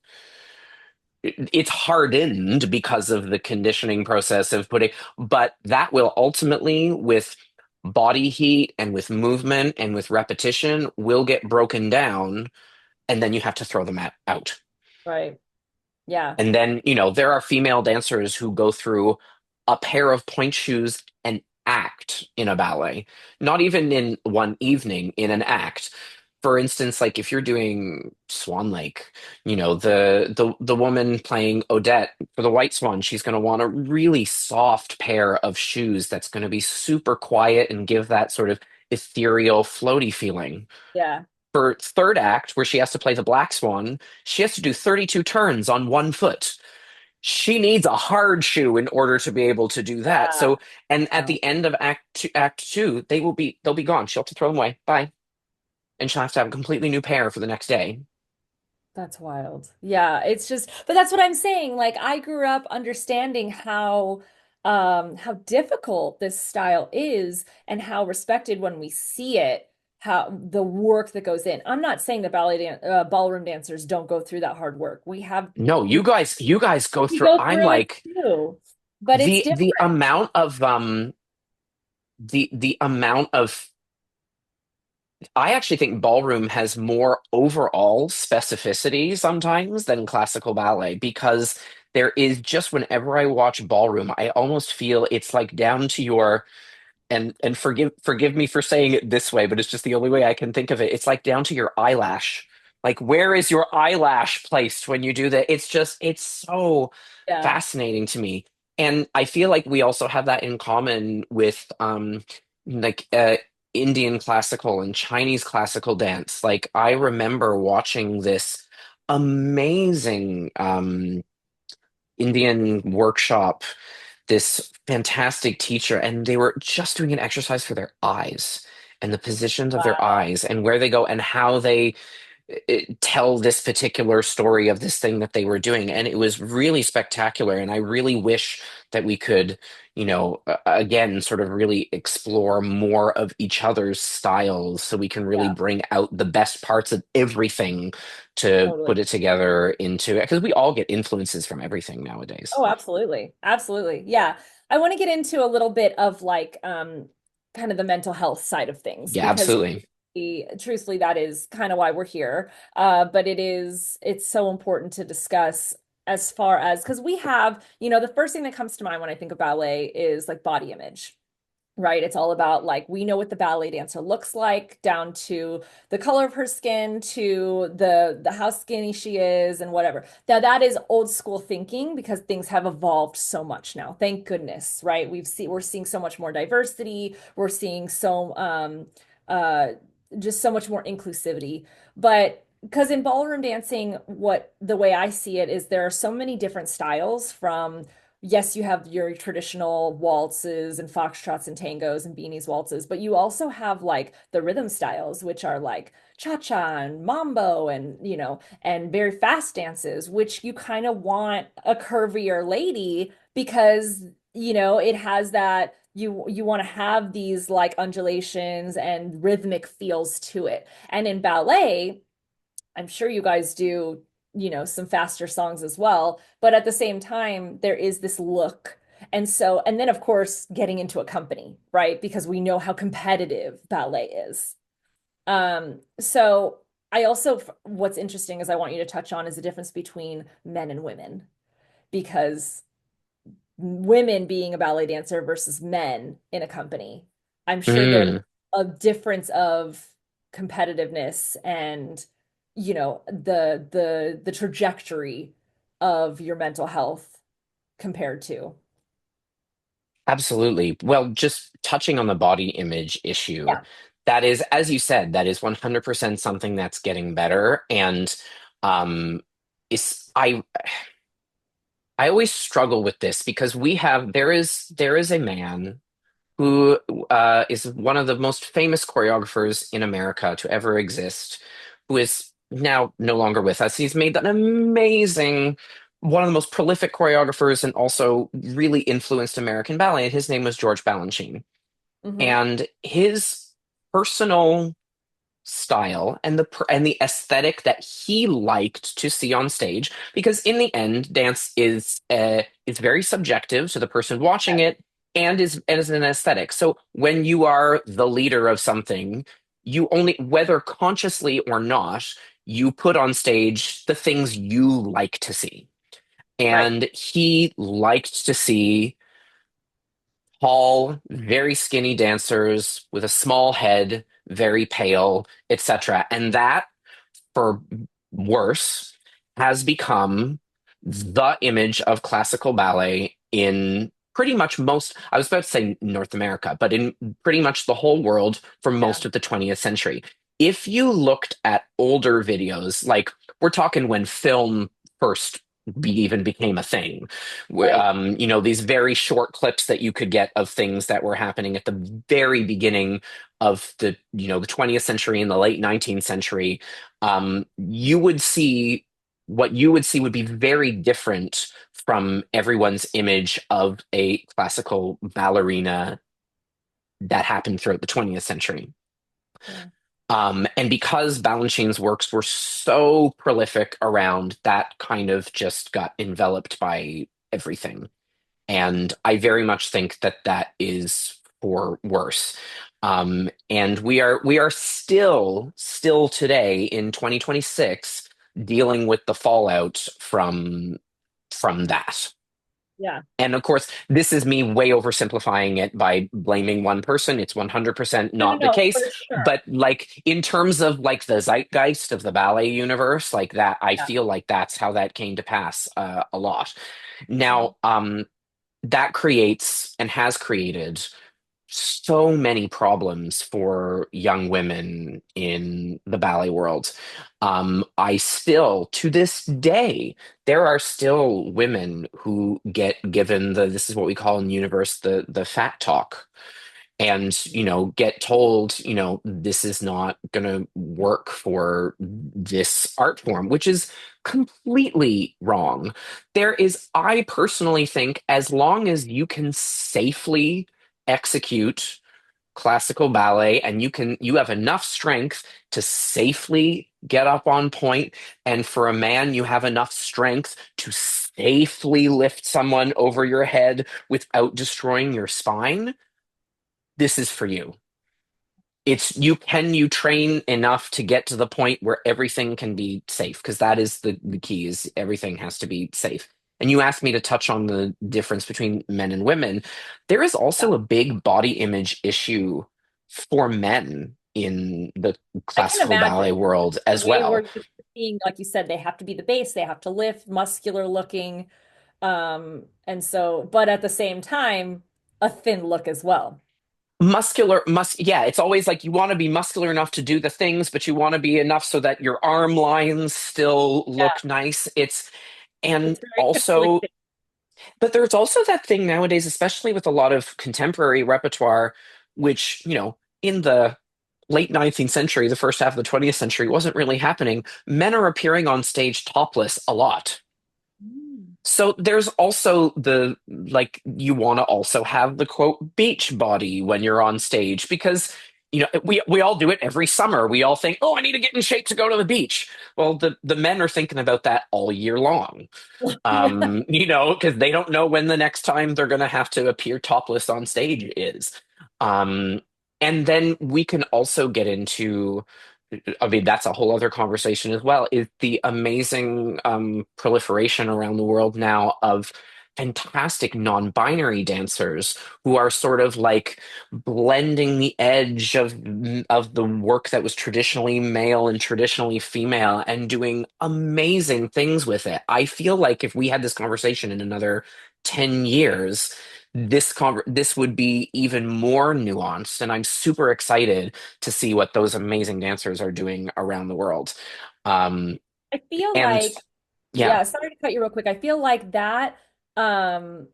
It's hardened because of the conditioning process of putting, but that will ultimately, with body heat and with movement and with repetition, will get broken down, and then you have to throw them out. Right. Yeah. And then, there are female dancers who go through a pair of point shoes and act in a ballet, not even in one evening, in an act. For instance, like if you're doing Swan Lake, the woman playing Odette for the White Swan, she's going to want a really soft pair of shoes that's going to be super quiet and give that sort of ethereal, floaty feeling. Yeah. For third act, where she has to play the Black Swan, she has to do 32 turns on one foot. She needs a hard shoe in order to be able to do that. Yeah. So, and at Wow. the end of act two, they'll be gone. She'll have to throw them away. Bye. And she'll have to have a completely new pair for the next day. That's wild. Yeah, it's just, but that's what I'm saying. Like I grew up understanding how difficult this style is and how respected when we see it, how the work that goes in. I'm not saying that ballroom dancers don't go through that hard work. No, you guys go We through. go I'm through it like too, but it's the different. amount of the amount of I actually think ballroom has more overall specificity sometimes than classical ballet because there is just whenever I watch ballroom, I almost feel it's like down to your and forgive me for saying it this way, but it's just the only way I can think of it. It's like down to your eyelash. Like where is your eyelash placed when you do that? It's so Yeah. fascinating to me. And I feel like we also have that in common with like Indian classical and Chinese classical dance. Like I remember watching this amazing Indian workshop, this fantastic teacher, and they were just doing an exercise for their eyes and the positions of their Wow. eyes and where they go and how they tell this particular story of this thing that they were doing. And it was really spectacular. And I really wish that we could, again, sort of really explore more of each other's styles so we can really Yeah, bring out the best parts of everything to totally. put it together into it. Because we all get influences from everything nowadays. Oh, absolutely. Absolutely. Yeah. I want to get into a little bit of like kind of the mental health side of things Yeah, because absolutely. truthfully that is kind of why we're here. But it's so important to discuss as far as because we have, the first thing that comes to mind when I think of ballet is like body image. Right. It's all about like we know what the ballet dancer looks like down to the color of her skin to the how skinny she is and whatever. Now that is old school thinking because things have evolved so much now. Thank goodness, right? We're seeing so much more diversity. We're seeing uh just so much more inclusivity. But because in ballroom dancing, what the way I see it is there are so many different styles from yes, you have your traditional waltzes and foxtrots and tangos and beanies waltzes, but you also have like the rhythm styles, which are like cha-cha and mambo and, and very fast dances, which you kind of want a curvier lady because, it has that you want to have these like undulations and rhythmic feels to it. And in ballet, I'm sure you guys do, some faster songs as well, but at the same time, there is this look. And then of course, getting into a company, right? Because we know how competitive ballet is. So I also, what's interesting is I want you to touch on is the difference between men and women, because women being a ballet dancer versus men in a company, I'm sure there's Mm. a difference of competitiveness and the trajectory of your mental health compared to. Absolutely. Well, just touching on the body image issue, Yeah. that is, as you said, that is 100% something that's getting better. And um, is I always struggle with this because there is a man who is one of the most famous choreographers in America to ever exist, who is now no longer with us. He's made an amazing, one of the most prolific choreographers and also really influenced American ballet. And his name was George Balanchine. Hmm. And his personal style and the aesthetic that he liked to see on stage, because in the end dance is very subjective to the person watching it and is as an aesthetic. So when you are the leader of something, you only, whether consciously or not, you put on stage the things you like to see. Right. And he liked to see tall, very skinny dancers with a small head, very pale, etc. And that, for worse, has become the image of classical ballet in pretty much most, I was about to say North America, but in pretty much the whole world for Yeah. most of the 20th century. If you looked at older videos, like we're talking when film first even became a thing, Right. these very short clips that you could get of things that were happening at the very beginning of the 20th century and the late 19th century, you would see what you would see would be very different from everyone's image of a classical ballerina that happened throughout the 20th century. Yeah. And because Balanchine's works were so prolific around, that kind of just got enveloped by everything. And I very much think that that is for worse. And we are still today in 2026 dealing with the fallout from that. Yeah. And of course, this is me way oversimplifying it by blaming one person. It's 100% No, no, not the no, case. for sure. But like in terms of like the zeitgeist of the ballet universe, like that, I Yeah. feel like that's how that came to pass a lot. Mhm. Now, that creates and has created so many problems for young women in the ballet world. I still, to this day, there are still women who get given this is what we call in the universe the fat talk, and get told this is not going to work for this art form, which is completely wrong. I personally think, as long as you can safely execute classical ballet and you have enough strength to safely get up on point, and for a man you have enough strength to safely lift someone over your head without destroying your spine, this is for you. You train enough to get to the point where everything can be safe, because that is the key, is everything has to be safe. And you asked me to touch on the difference between men and women. There is Yeah. also a big body image issue for men in the I can classical ballet imagine world the as way we're well. used to seeing, like you said, they have to be the base, they have to lift, muscular looking. And so, but at the same time, a thin look as well. Yeah, it's always like you want to be muscular enough to do the things, but you want to be enough so that your arm lines still Yeah. look nice. And It's very also, conflicting. but there's also that thing nowadays, especially with a lot of contemporary repertoire, which, in the late 19th century, the first half of the 20th century, wasn't really happening. Men are appearing on stage topless a lot. Mm. So there's also like, you want to also have the quote beach body when you're on stage, because we all do it every summer. We all think, oh, I need to get in shape to go to the beach. Well, the men are thinking about that all year long, Yeah. because they don't know when the next time they're going to have to appear topless on stage is. Um, and then we can also get into, I mean, that's a whole other conversation as well, is the amazing proliferation around the world now of fantastic non-binary dancers who are sort of like blending the edge of the work that was traditionally male and traditionally female and doing amazing things with it. I feel like if we had this conversation in another 10 years, this would be even more nuanced, and I'm super excited to see what those amazing dancers are doing around the world. Um, I feel and like, yeah, yeah, sorry to cut you real quick. I feel like that, um,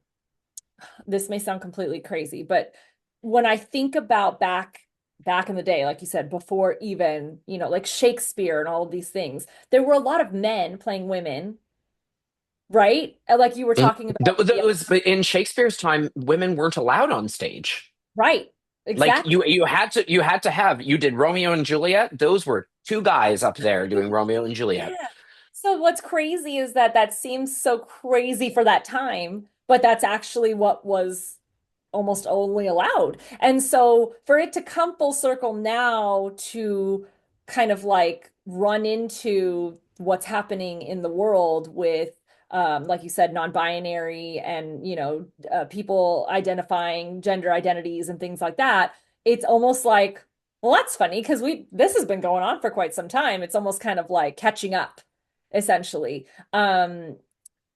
this may sound completely crazy, but when I think about back in the day, like you said, before even, like Shakespeare and all of these things, there were a lot of men playing women, right? And like you were talking about the but in Shakespeare's time, women weren't allowed on stage. right, Like exactly. you did Romeo and Juliet. Those were two guys up there doing Romeo and Juliet. Yeah. So what's crazy is that that seems so crazy for that time, but that's actually what was almost only allowed. And so for it to come full circle now to kind of like run into what's happening in the world with like you said, non-binary and, people identifying gender identities and things like that, it's almost like, well, that's funny because this has been going on for quite some time. It's almost kind of like catching up, essentially.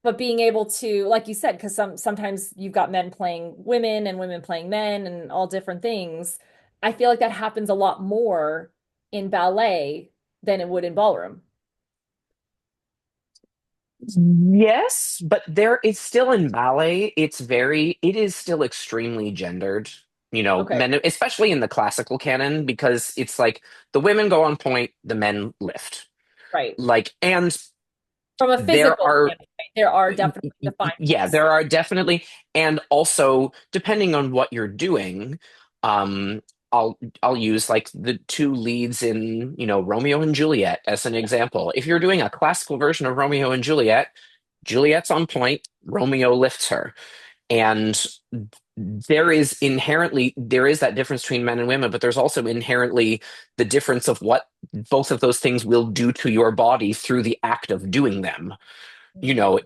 But being able to, like you said, because sometimes you've got men playing women and women playing men and all different things. I feel like that happens a lot more in ballet than it would in ballroom. Yes, but there it's still in ballet. It is still extremely gendered. Okay, Men, especially in the classical canon, because it's like the women go on point, the men lift. right. Like, and From a there physical are, standpoint, there are definitely defined yeah, roles. there are definitely, and also depending on what you're doing, um, I'll use like the two leads in, Romeo and Juliet as an example. If you're doing a classical version of Romeo and Juliet, Juliet's on point, Romeo lifts her. And there is that difference between men and women, but there's also inherently the difference of what both of those things will do to your body through the act of doing them. Mhm.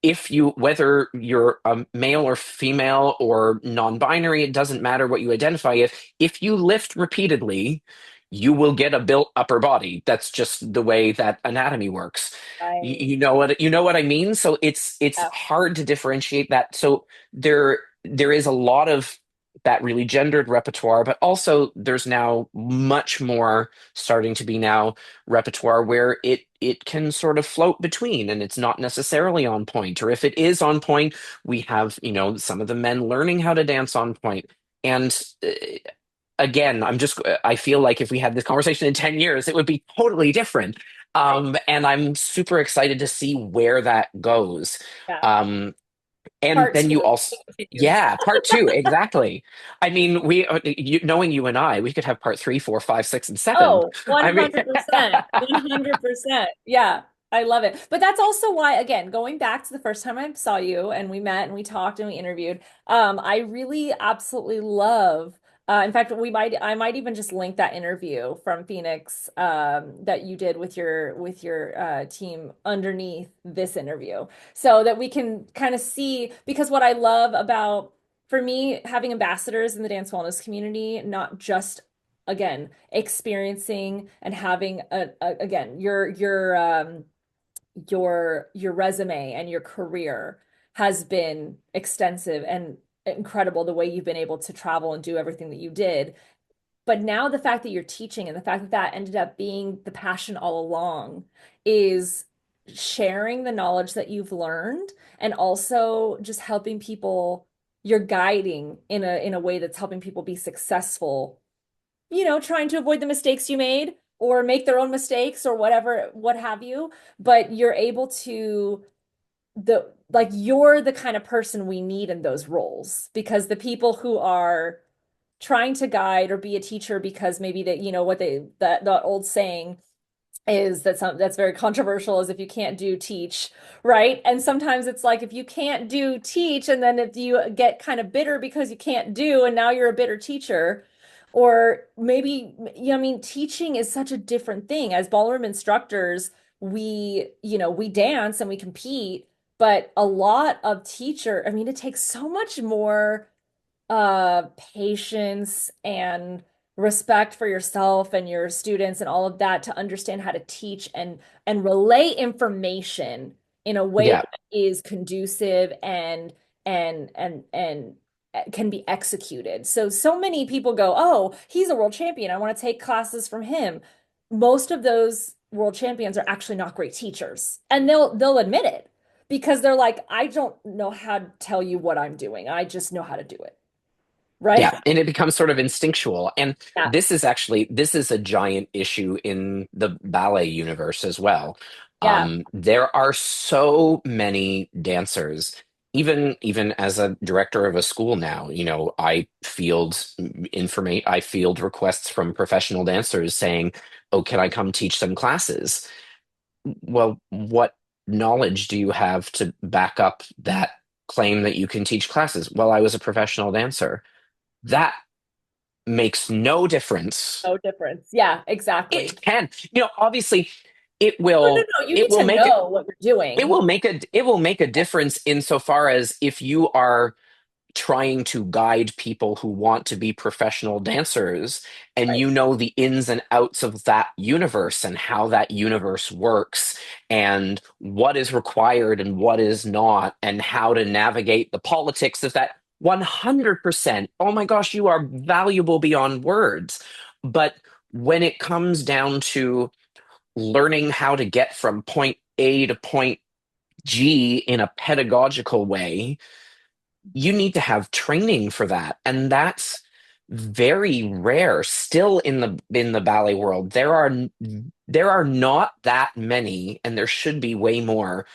If you whether you're a male or female or non-binary, it doesn't matter what you identify if you lift repeatedly, you will get a built upper body. That's just the way that anatomy works. you, Right. you know what I mean. So it's Yeah. hard to differentiate that. So there is a lot of that really gendered repertoire, but also there's now much more starting to be now repertoire where it can sort of float between, and it's not necessarily on point, or if it is on point, we have some of the men learning how to dance on point. And again, I feel like if we had this conversation in 10 years, it would be totally different. Right. And I'm super excited to see where that goes. Yeah. um and Part then two you also, to continue. yeah, part two, exactly. I mean, knowing you and I, we could have part three, four, five, six, and seven. Oh, I mean, 100%. 100%. Yeah, I love it. But that's also why, again, going back to the first time I saw you and we met and we talked and we interviewed, I really absolutely love, in fact, I might even just link that interview from Phoenix, that you did with your team underneath this interview so that we can kind of see, because what I love about, for me, having ambassadors in the dance wellness community, not just again experiencing and having again your resume and your career has been extensive and incredible the way you've been able to travel and do everything that you did, but now the fact that you're teaching and the fact that that ended up being the passion all along is sharing the knowledge that you've learned and also just helping people. You're guiding in a way that's helping people be successful, trying to avoid the mistakes you made or make their own mistakes or whatever, what have you. But you're able to you're the kind of person we need in those roles because the people who are trying to guide or be a teacher because maybe that, what that old saying is that that's very controversial is if you can't do teach, right? And sometimes it's like if you can't do teach and then if you get kind of bitter because you can't do and now you're a bitter teacher, or maybe, I mean, teaching is such a different thing. As ballroom instructors, we dance and we compete, but a lot of I mean, it takes so much more patience and respect for yourself and your students and all of that to understand how to teach and relay information in a way yeah, that is conducive and can be executed. So many people go, "Oh, he's a world champion. I want to take classes from him." Most of those world champions are actually not great teachers, and they'll admit it because they're like, "I don't know how to tell you what I'm doing. I just know how to do it." Right? yeah, and it becomes sort of instinctual. And Yeah. this is a giant issue in the ballet universe as well. Yeah. There are so many dancers. Even as a director of a school now, I field requests from professional dancers saying, "Oh, can I come teach some classes?" Well, what knowledge do you have to back up that claim that you can teach classes? Well, I was a professional dancer. That makes no difference. No difference. Yeah, exactly. It can, obviously, it No, no, will no. You it need will to make know what you're doing. it will make a difference insofar as if you are trying to guide people who want to be professional dancers and Right. you know the ins and outs of that universe and how that universe works and what is required and what is not and how to navigate the politics of that 100%. Oh my gosh, you are valuable beyond words. But when it comes down to learning how to get from point A to point G in a pedagogical way, you need to have training for that. And that's very rare still in the ballet world. There are not that many, and there should be way more,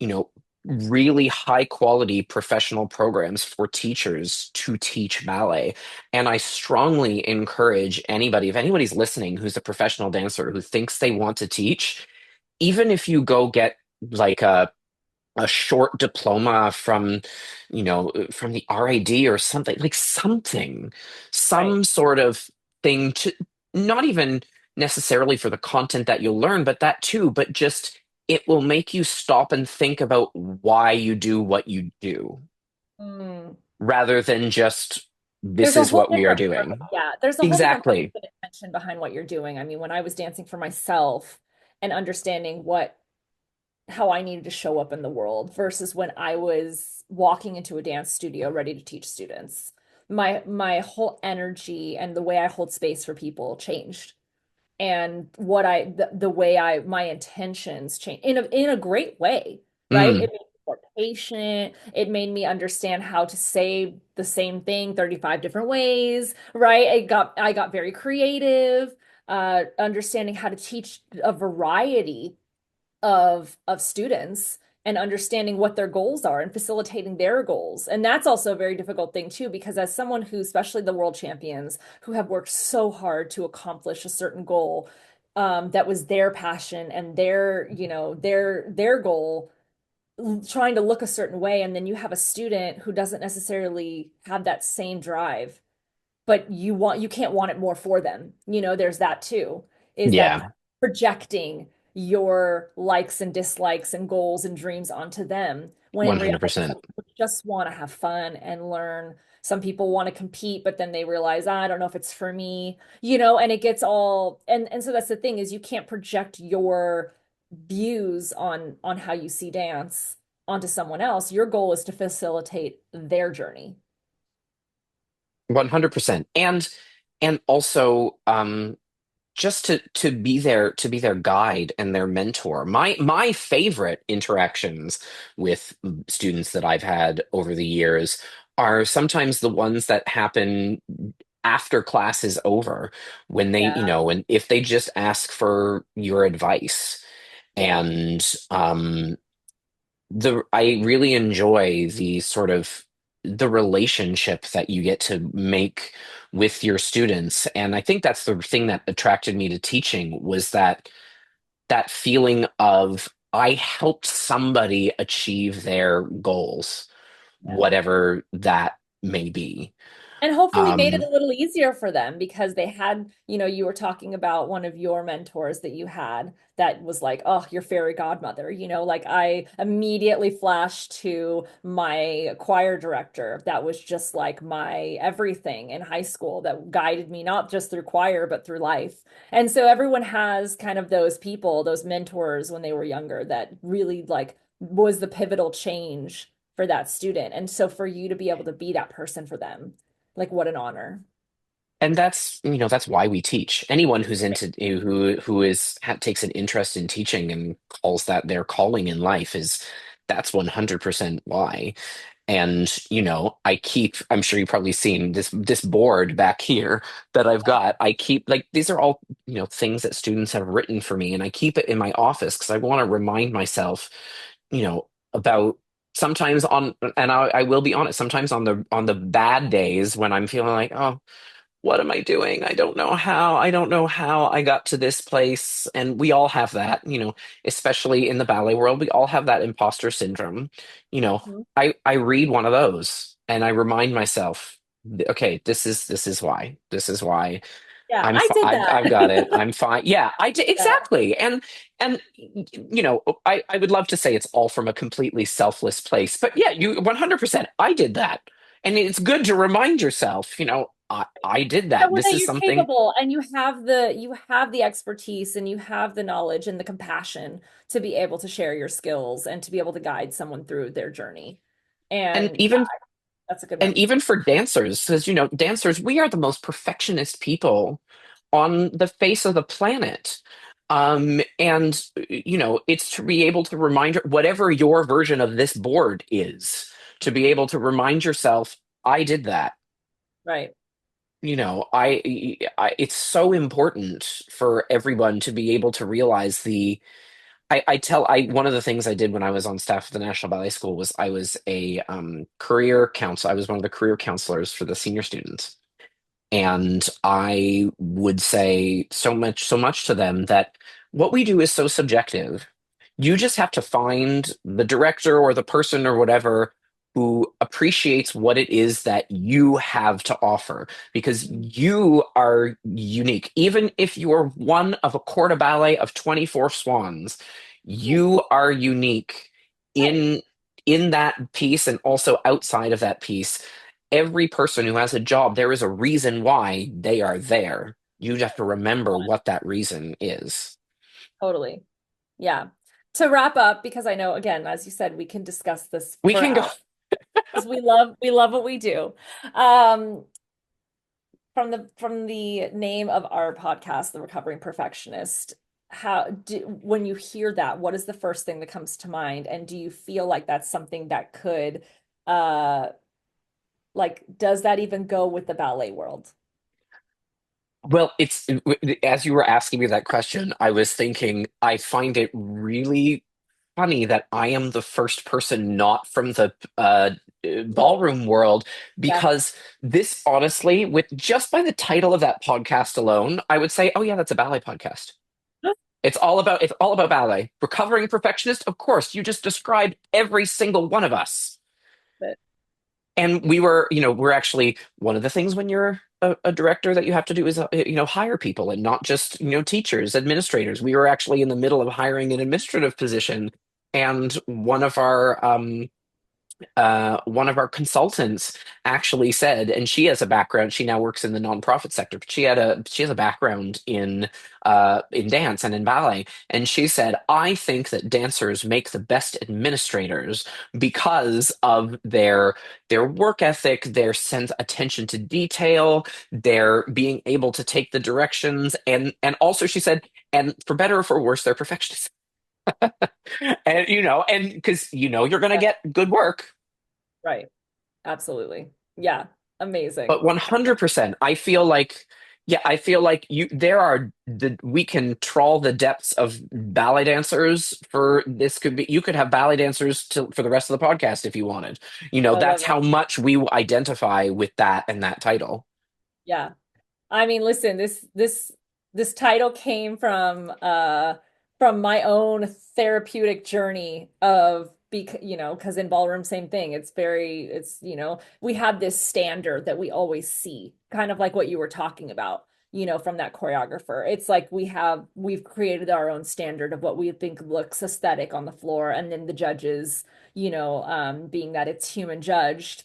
you know, really high quality professional programs for teachers to teach ballet. And I strongly encourage anybody, if anybody's listening who's a professional dancer who thinks they want to teach, even if you go get like a short diploma from, from the RAD or something, like something, Right. some sort of thing to not even necessarily for the content that you'll learn, but that too, but just it will make you stop and think about why you do what you do Mm. rather than just this There's a is whole what we are different purpose. doing. Yeah, there's a whole different purpose Exactly. and intention behind what you're doing. I mean, when I was dancing for myself and understanding what how I needed to show up in the world versus when I was walking into a dance studio ready to teach students. My whole energy and the way I hold space for people changed. And the way I my intentions changed in a great way, right? Mm, It made me more patient. It made me understand how to say the same thing 35 different ways, right? I got very creative, understanding how to teach a variety of students and understanding what their goals are and facilitating their goals. And that's also a very difficult thing too, because as someone who, especially the world champions, who have worked so hard to accomplish a certain goal, that was their passion and their goal, trying to look a certain way, and then you have a student who doesn't necessarily have that same drive, but you can't want it more for them. There's that too, is that yeah, projecting your likes and dislikes and goals and dreams onto them when in reality some 100%. people just want to have fun and learn. Some people want to compete, but then they realize, "Ah, I don't know if it's for me," and it gets all and so that's the thing, is you can't project your views on how you see dance onto someone else. Your goal is to facilitate their journey. 100%. And also just to be their guide and their mentor. My favorite interactions with students that I've had over the years are sometimes the ones that happen after class is over, when they, Yeah, and if they just ask for your advice. yeah, And the I really enjoy the sort of the relationship that you get to make with your students. And I think that's the thing that attracted me to teaching, was that feeling of I helped somebody achieve their goals, yeah. whatever that may be. And hopefully made it Um, a little easier for them because they had, you were talking about one of your mentors that you had that was like, oh, your fairy godmother. Like I immediately flashed to my choir director that was just like my everything in high school, that guided me not just through choir, but through life. And so everyone has kind of those people, those mentors when they were younger, that really like was the pivotal change for that student. And so for you to be able to be that person for them, like, what an honor. and that's why we teach. Anyone who's into who is takes an interest in teaching and calls that their calling in life is that's 100% why. And I'm sure you've probably seen this board back here that I've got. I keep, like, these are all, things that students have written for me, and I keep it in my office because I want to remind myself, about sometimes and I will be honest, sometimes on the bad days when I'm feeling like, oh, what am I doing? I don't know how I got to this place. And we all have that, especially in the ballet world, we all have that imposter syndrome. Mhm. I read one of those and I remind myself, okay, this is why. This is why. Yeah, I did I've got it. that. I'm fine. Yeah, I did Yeah, exactly. And I would love to say it's all from a completely selfless place, but yeah, you 100%. I did that, and it's good to remind yourself. I did that. show This that is you're something. capable and you have the expertise and you have the knowledge and the compassion to be able to share your skills and to be able to guide someone through their journey. And And yeah, even that's a good and one. even for dancers, because dancers, we are the most perfectionist people on the face of the planet. And it's to be able to remind whatever your version of this board is, to be able to remind yourself, I did that. Right. It's so important for everyone to be able to realize one of the things I did when I was on staff at the National Ballet School was I was a career counselor. I was one of the career counselors for the senior students. And I would say so much to them that what we do is so subjective. You just have to find the director or the person or whatever who appreciates what it is that you have to offer because Mhm. you are unique. Even if you're one of a corps de ballet of 24 swans, you are unique Right. in that piece and also outside of that piece. Every person who has a job, there is a reason why they are there. You just have to remember what that reason is. Totally. Yeah. To wrap up, because I know, again, as you said, we can discuss this We for can go. hours because we love what we do. Um, from the name of our podcast, The Recovering Perfectionist, when you hear that, what is the first thing that comes to mind? And do you feel like that's something that could, uh, like, does that even go with the ballet world? Well, as you were asking me that question, I was thinking I find it really funny that I am the first person not from the ballroom world Yeah. because this honestly, with just by the title of that podcast alone, I would say, oh yeah, that's a ballet podcast. It's all about ballet. Recovering perfectionist, of course, you just described every single one of us. But And we're actually one of the things when you're a director that you have to do is hire people and not just teachers, administrators. We were actually in the middle of hiring an administrative position, and one of our consultants actually said, and she has a background. She now works in the nonprofit sector, but she has a background in dance and in ballet. And she said, I think that dancers make the best administrators because of their work ethic, their sense attention to detail, their being able to take the directions, and also she said, and for better or for worse, they're perfectionists. And because you're going to yeah, get good work. right. Absolutely. Yeah. But Amazing. 100%, I feel like we can trawl the depths of ballet dancers for this could be, you could have ballet dancers for the rest of the podcast if you wanted. I love That's it. how much we identify with that and that title. Yeah. I mean, listen, this title came from my own therapeutic journey of because in ballroom, same thing. We have this standard that we always see, kind of like what you were talking about, from that choreographer. It's like we've created our own standard of what we think looks aesthetic on the floor, and then the judges, being that it's human judged,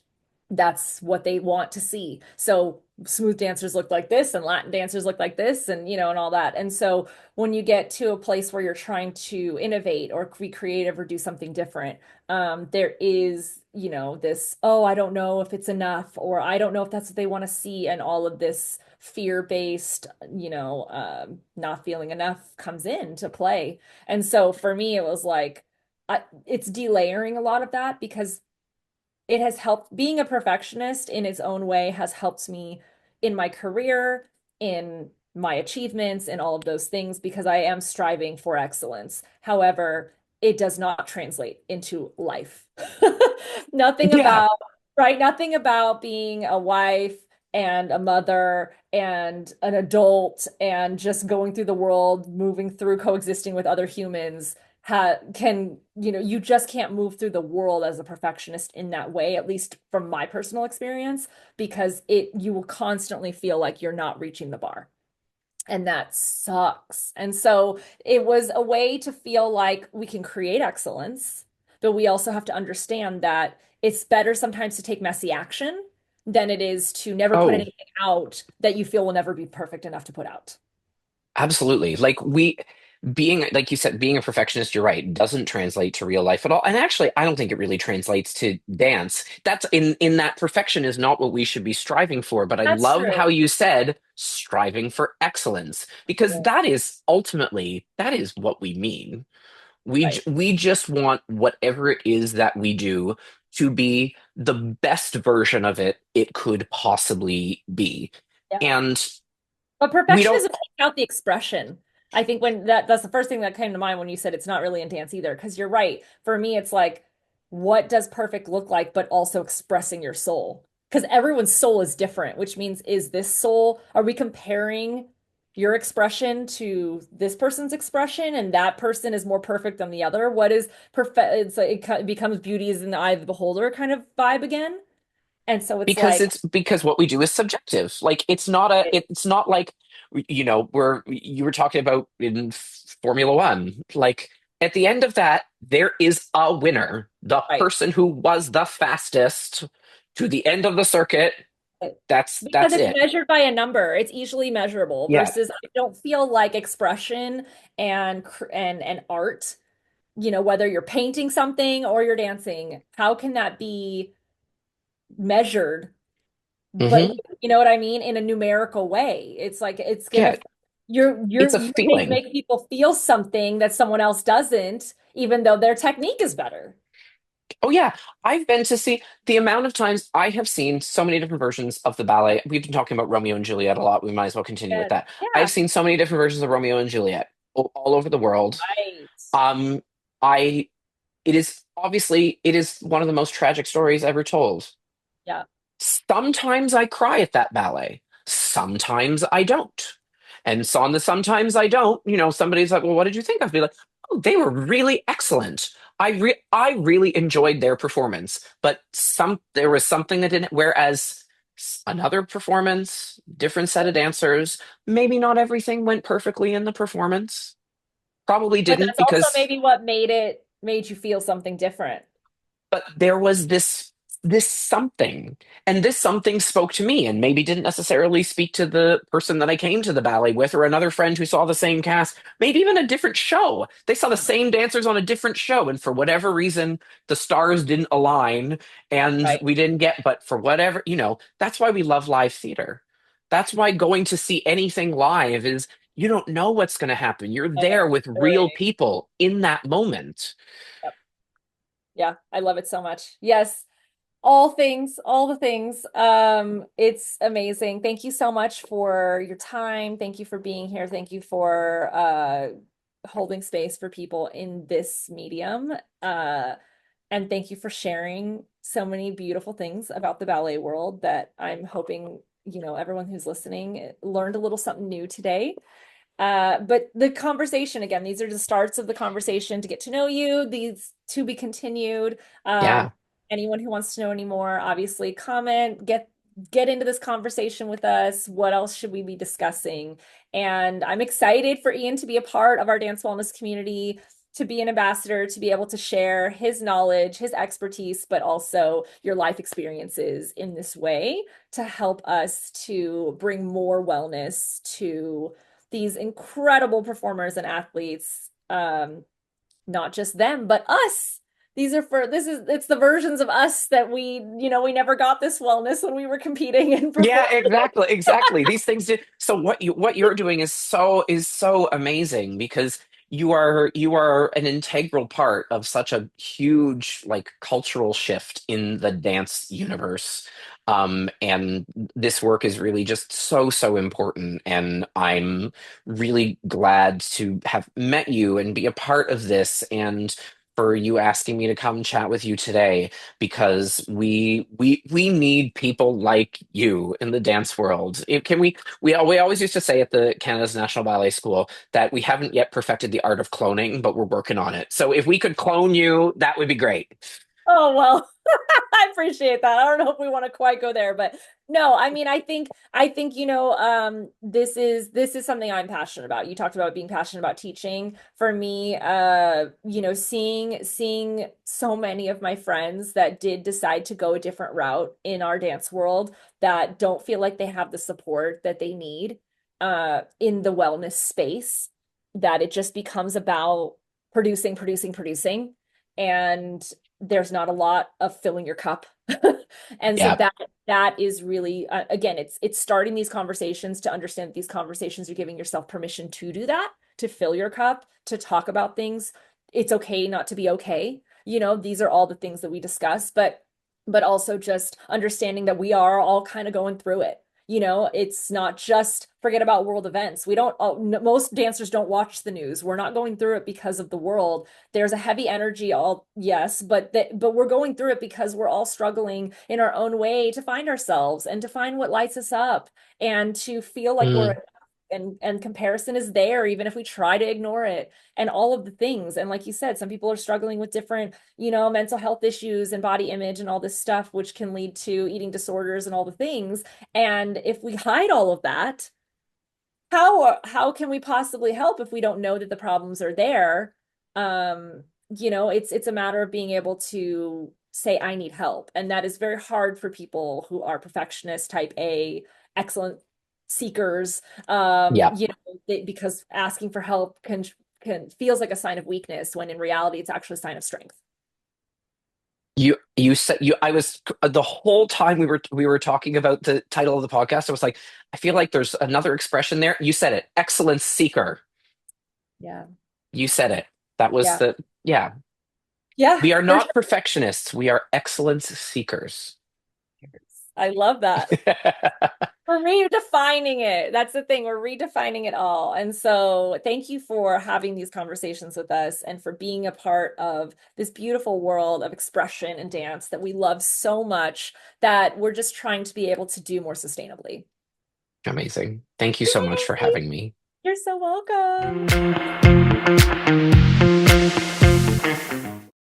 that's what they want to see. So smooth dancers look like this and Latin dancers look like this and all that. And so when you get to a place where you're trying to innovate or be creative or do something different, there is, this, oh, I don't know if it's enough, or I don't know if that's what they want to see. And all of this fear-based, not feeling enough comes into play. And so for me, it was like, it's delayering a lot of that because it has helped. Being a perfectionist in its own way has helped me in my career, in my achievements, and all of those things because I am striving for excellence. However, it does not translate into life. Nothing Yeah. about, right? Nothing about being a wife and a mother and an adult and just going through the world, moving through coexisting with other humans you just can't move through the world as a perfectionist in that way, at least from my personal experience, because you will constantly feel like you're not reaching the bar. And that sucks. And so it was a way to feel like we can create excellence, but we also have to understand that it's better sometimes to take messy action than it is to never put Oh, anything out that you feel will never be perfect enough to put out. absolutely. Like we being like you said, being a perfectionist, you're right, doesn't translate to real life at all. And actually, I don't think it really translates to dance. That's in that perfection is not what we should be striving for. But I That's love how true. you said striving for excellence, because Yeah. that is ultimately that is what we mean. Right. We just want whatever it is that we do to be the best version of it could possibly be. Yeah. And But we don't perfectionism takes out the expression. I think when that's the first thing that came to mind when you said it's not really in dance either, because you're right. For me, it's like, what does perfect look like, but also expressing your soul? Because everyone's soul is different, which means is this soul, are we comparing your expression to this person's expression and that person is more perfect than the other? What is perfect? It's like it becomes beauty is in the eye of the beholder kind of vibe again. And so it's because like, it's because what we do is subjective. Like it's not like we're you were talking about in Formula One. Like at the end of that, there is a winner. The right. person who was the fastest to the end of the circuit, Because that's it's it. measured by a number. It's easily measurable Yeah. versus I don't feel like expression and art, whether you're painting something or you're dancing, how can that be measured? But Hmm. you know what I mean? In a numerical way. It's like it's gonna Yeah. It's a you may feeling. make people feel something that someone else doesn't, even though their technique is better. Oh yeah, I've been to see the amount of times I have seen so many different versions of the ballet. We've been talking about Romeo and Juliet a lot. We might as well continue with Good. that. I've Yeah. seen so many different versions of Romeo and Juliet all over the world. Right. Um, I it is obviously it is one of the most tragic stories ever told. Yeah. Sometimes I cry at that ballet. Sometimes I don't. And so on the sometimes I don't, somebody's like, well, what did you think of? Be like, oh, they were really excellent. I really enjoyed their performance, but there was something that didn't. Whereas another performance, different set of dancers, maybe not everything went perfectly in the performance. Probably But didn't that's also because maybe what made you feel something different. but there was this something, and this something spoke to me and maybe didn't necessarily speak to the person that I came to the ballet with or another friend who saw the same cast, maybe even a different show. They saw the same dancers on a different show, and for whatever reason the stars didn't align and Right. we didn't get, but for whatever, that's why we love live theater. That's why going to see anything live is you don't know what's going to happen. You're I know. there with real Really. people in that moment. Yep. Yeah, I love it so much. Yes, all the things. It's amazing. Thank you so much for your time. Thank you for being here. Thank you for holding space for people in this medium. And thank you for sharing so many beautiful things about the ballet world that I'm hoping, everyone who's listening learned a little something new today. But the conversation again, these are the starts of the conversation to get to know you, these to be continued. Yeah. Anyone who wants to know any more, obviously comment, get into this conversation with us. What else should we be discussing? And I'm excited for Ian to be a part of our dance wellness community, to be an ambassador, to be able to share his knowledge, his expertise, but also your life experiences in this way to help us to bring more wellness to these incredible performers and athletes. Not just them, but us. It's the versions of us that we never got this wellness when we were competing and Yeah, performing. exactly, exactly. These things do. So what you're doing is so amazing because you are an integral part of such a huge like cultural shift in the dance universe. And this work is really just so important. And I'm really glad to have met you and be a part of this and for you asking me to come chat with you today because we need people like you in the dance world. Can we always used to say at the Canada's National Ballet School that we haven't yet perfected the art of cloning, but we're working on it. So if we could clone you, that would be great. Oh, well, I appreciate that. I don't know if we want to quite go there, but no, I mean, I think, this is something I'm passionate about. You talked about being passionate about teaching. For me, seeing so many of my friends that did decide to go a different route in our dance world that don't feel like they have the support that they need in the wellness space, that it just becomes about producing, producing, producing. And there's not a lot of filling your cup. And so Yeah. that is really again, it's starting these conversations to understand that these conversations, you're giving yourself permission to do that, to fill your cup, to talk about things. It's okay not to be okay. These are all the things that we discuss, but also just understanding that we are all kind of going through it. It's not just forget about world events. We don't, most dancers don't watch the news. We're not going through it because of the world. There's a heavy energy, all yes, but we're going through it because we're all struggling in our own way to find ourselves and to find what lights us up and to feel like we're Mm, and comparison is there even if we try to ignore it, and all of the things. And like you said, some people are struggling with different, mental health issues and body image and all this stuff, which can lead to eating disorders and all the things. And if we hide all of that, how can we possibly help if we don't know that the problems are there? It's a matter of being able to say I need help, and that is very hard for people who are perfectionist, type A, excellent seekers. yeah. Because asking for help can feels like a sign of weakness when in reality it's actually a sign of strength. You said you I was the whole time we were talking about the title of the podcast, I was like, I feel like there's another expression there. You said it. Excellence seeker. Yeah. You said it. That was Yeah. the yeah. Yeah, We are for not perfectionists. We are excellence seekers. sure. I love that. We're redefining it. That's the thing. We're redefining it all. And so thank you for having these conversations with us and for being a part of this beautiful world of expression and dance that we love so much, that we're just trying to be able to do more sustainably. Amazing. Thank you so much for Yay! having me. You're so welcome.